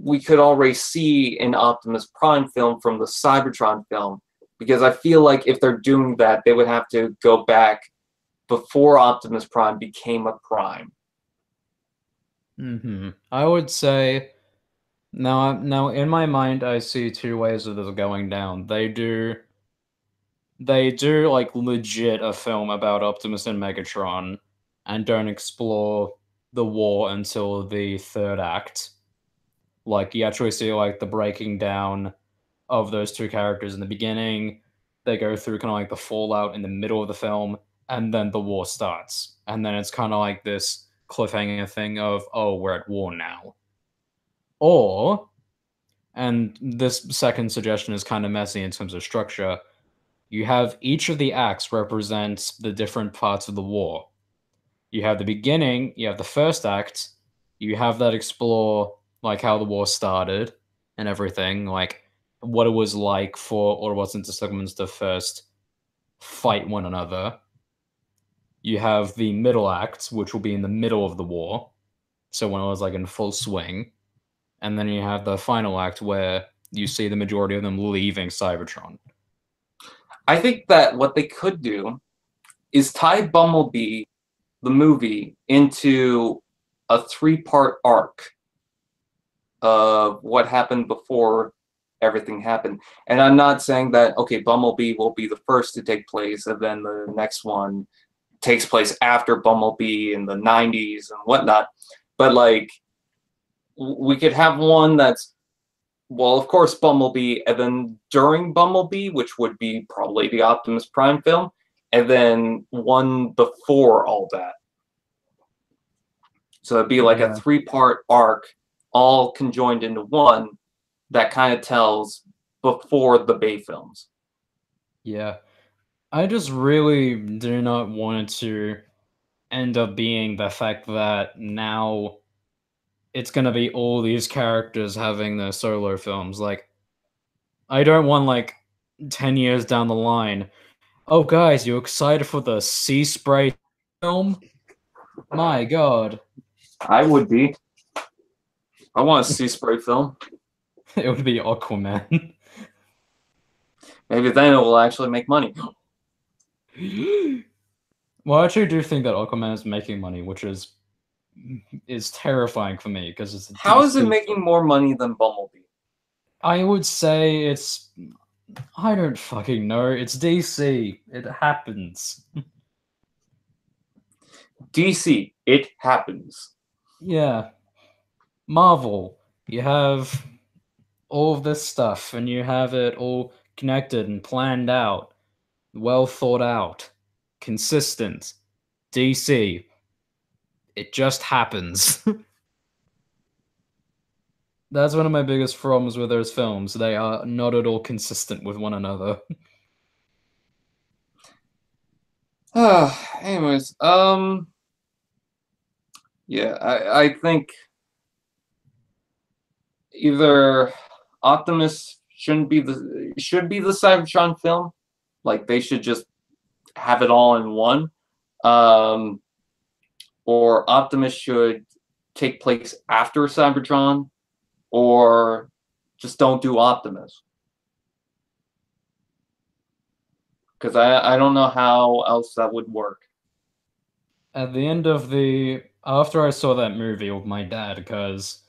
we could already see an Optimus Prime film from the Cybertron film, because I feel like if they're doing that, they would have to go back before Optimus Prime became a Prime. I would say now in my mind I see two ways of this going down. They do like legit a film about Optimus and Megatron and don't explore the war until the third act. Like you actually see like the breaking down of those two characters in the beginning. They go through kind of like the fallout in the middle of the film, and then the war starts. And then it's kind of like this cliffhanger thing of, oh, we're at war now. Or, and this second suggestion is kind of messy in terms of structure, you have each of the acts represents the different parts of the war. You have the beginning, you have the first act, you have that explore like how the war started and everything, like what it was like for Autobots and Decepticons to first fight one another. You have the middle act, which will be in the middle of the war, so when it was like in full swing, and then you have the final act where you see the majority of them leaving Cybertron. I think that what they could do is tie Bumblebee, the movie, into a 3-part arc of what happened before everything happened. And I'm not saying that, okay, Bumblebee will be the first to take place, and then the next one takes place after Bumblebee in the 90s and whatnot. But, like, we could have one that's, well, of course, Bumblebee, and then during Bumblebee, which would be probably the Optimus Prime film, and then one before all that. So it'd be like a 3-part arc, all conjoined into one, that kind of tells before the Bay films. Yeah. I just really do not want it to end up being the fact that now it's going to be all these characters having their solo films. Like, I don't want, like, 10 years down the line, oh, guys, you excited for the Sea Spray film? My god. I would be. I want a Sea Spray film. It would be Aquaman. Maybe then it will actually make money. Well, I actually do think that Aquaman is making money, which is terrifying for me because it's How is it making more money than Bumblebee? I would say it's, I don't fucking know. It's DC. It happens. DC. It happens. Yeah. Marvel. You have all of this stuff, and you have it all connected and planned out, well thought out, consistent. DC. It just happens. That's one of my biggest problems with those films. They are not at all consistent with one another. Anyways, yeah, I think either Optimus should be the Cybertron film, like they should just have it all in one, or Optimus should take place after Cybertron, or just don't do Optimus. Because I don't know how else that would work. At the end of after I saw that movie with my dad, because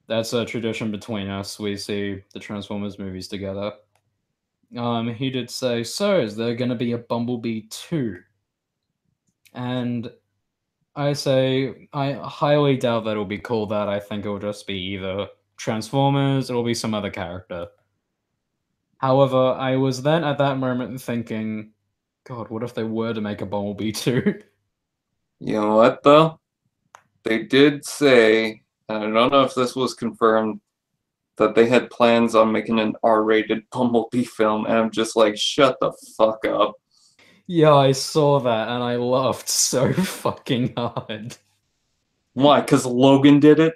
that's a tradition between us, we see the Transformers movies together. He did say, so is there going to be a Bumblebee 2? And I say, I highly doubt that it'll be called that. I think it'll just be either Transformers, it'll be some other character. However, I was then at that moment thinking, God, what if they were to make a Bumblebee 2? You know what, though? They did say, and I don't know if this was confirmed, that they had plans on making an R-rated Bumblebee film, and I'm just like, shut the fuck up. Yeah, I saw that, and I laughed so fucking hard. Why? Because Logan did it?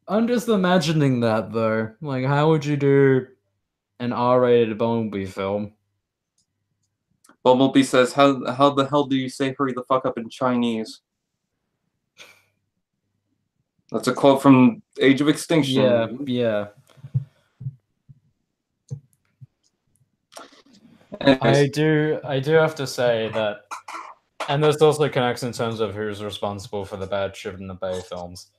I'm just imagining that, though. Like, how would you do an R-rated Bumblebee film? Bumblebee says, how the hell do you say hurry the fuck up in Chinese? That's a quote from Age of Extinction. Yeah. Anyways. I do have to say that, and this also connects in terms of who's responsible for the bad shit in the Bay films.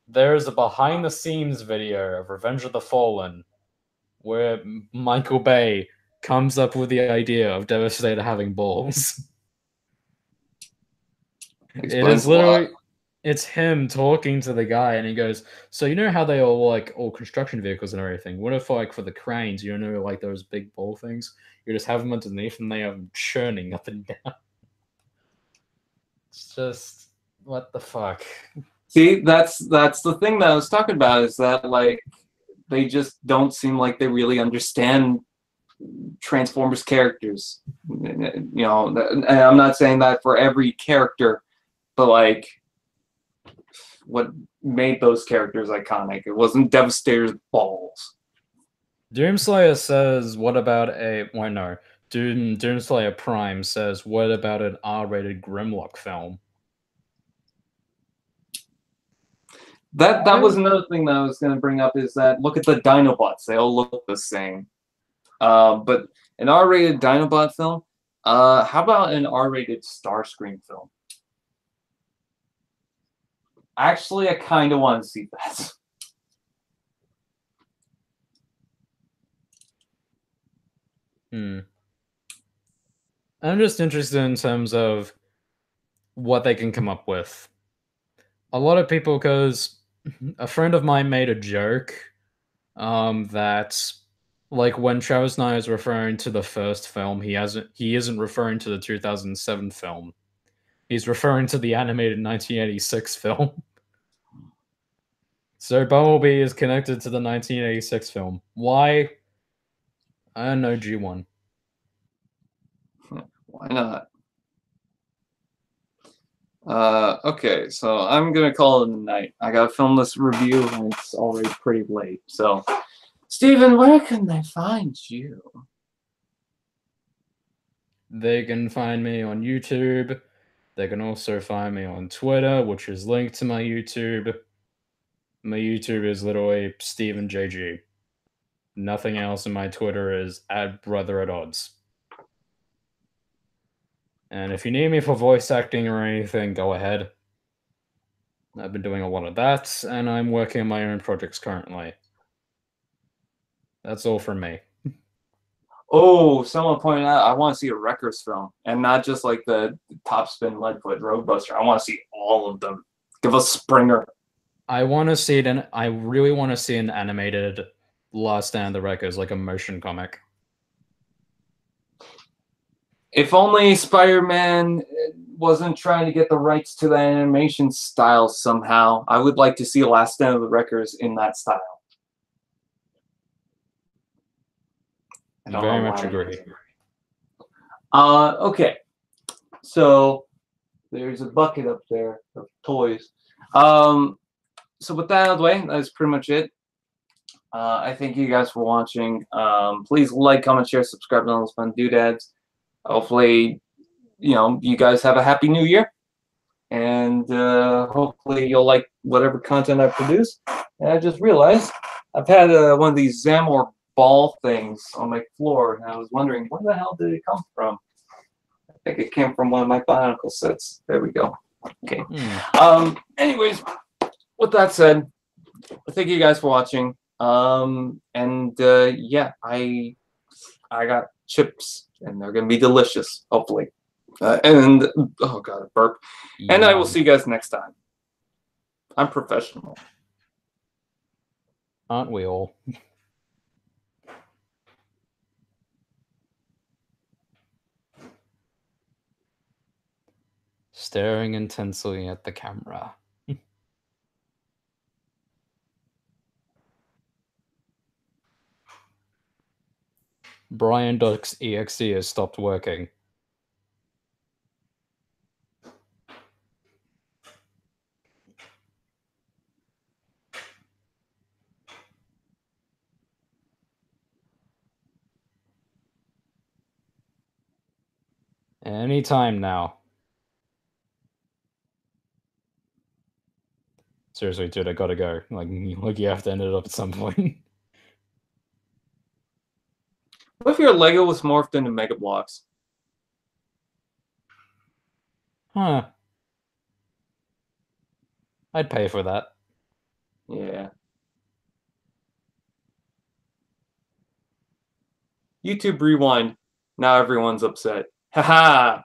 There's a behind-the-scenes video of Revenge of the Fallen where Michael Bay comes up with the idea of Devastator having balls. It is literally, it's him talking to the guy, and he goes, so you know how they all like all construction vehicles and everything? What if like for the cranes, you know, like those big ball things, you just have them underneath and they are churning up and down. It's just what the fuck. See, that's the thing that I was talking about, is that like they just don't seem like they really understand Transformers characters. You know, and I'm not saying that for every character, but like what made those characters iconic. It wasn't Devastator's balls. Doomslayer says, what about a... Why no. Doomslayer Prime says, what about an R-rated Grimlock film? That was another thing that I was going to bring up, is that look at the Dinobots. They all look the same. But an R-rated Dinobot film, how about an R-rated Starscream film? Actually, I kind of want to see that. I'm just interested in terms of what they can come up with. A lot of people, because a friend of mine made a joke that, like, when Travis Knight is referring to the first film, he isn't referring to the 2007 film. He's referring to the animated 1986 film. So Bumblebee is connected to the 1986 film. Why? I don't know, G1. Why not? Okay, so I'm gonna call it a night. I gotta film this review, and it's already pretty late. So, Steven, where can they find you? They can find me on YouTube. They can also find me on Twitter, which is linked to my YouTube. My YouTube is literally StevenJG. Nothing else in my Twitter is @BrotherAtOdds. And if you need me for voice acting or anything, go ahead. I've been doing a lot of that, and I'm working on my own projects currently. That's all from me. Oh, someone pointed out I want to see a Wreckers film, and not just like the Top Spin Leadfoot Roadbuster. I want to see all of them. Give us Springer. I want to see it. I really want to see an animated Last Stand of the Wreckers, like a motion comic. If only Spider-Man wasn't trying to get the rights to the animation style somehow. I would like to see Last Stand of the Wreckers in that style. I very much agree. Okay. So there's a bucket up there of toys. So with that out of the way, that's pretty much it. I thank you guys for watching. Please like, comment, share, subscribe to all those fun doodads. Hopefully, you know, you guys have a happy new year. And hopefully you'll like whatever content I produce. And I just realized I've had one of these Zamor ball things on my floor, and I was wondering, where the hell did it come from? I think it came from one of my Bionicle sets. There we go. Okay. Anyways, with that said, thank you guys for watching. Yeah, I got chips, and they're gonna be delicious, hopefully. Oh god, a burp. Yeah. And I will see you guys next time. I'm professional. Aren't we all? Staring intensely at the camera. Brian.exe has stopped working. Anytime now. Seriously, dude, I gotta go. Like you have to end it up at some point. What if your Lego was morphed into Mega Blocks? Huh. I'd pay for that. Yeah. YouTube Rewind. Now everyone's upset. Haha!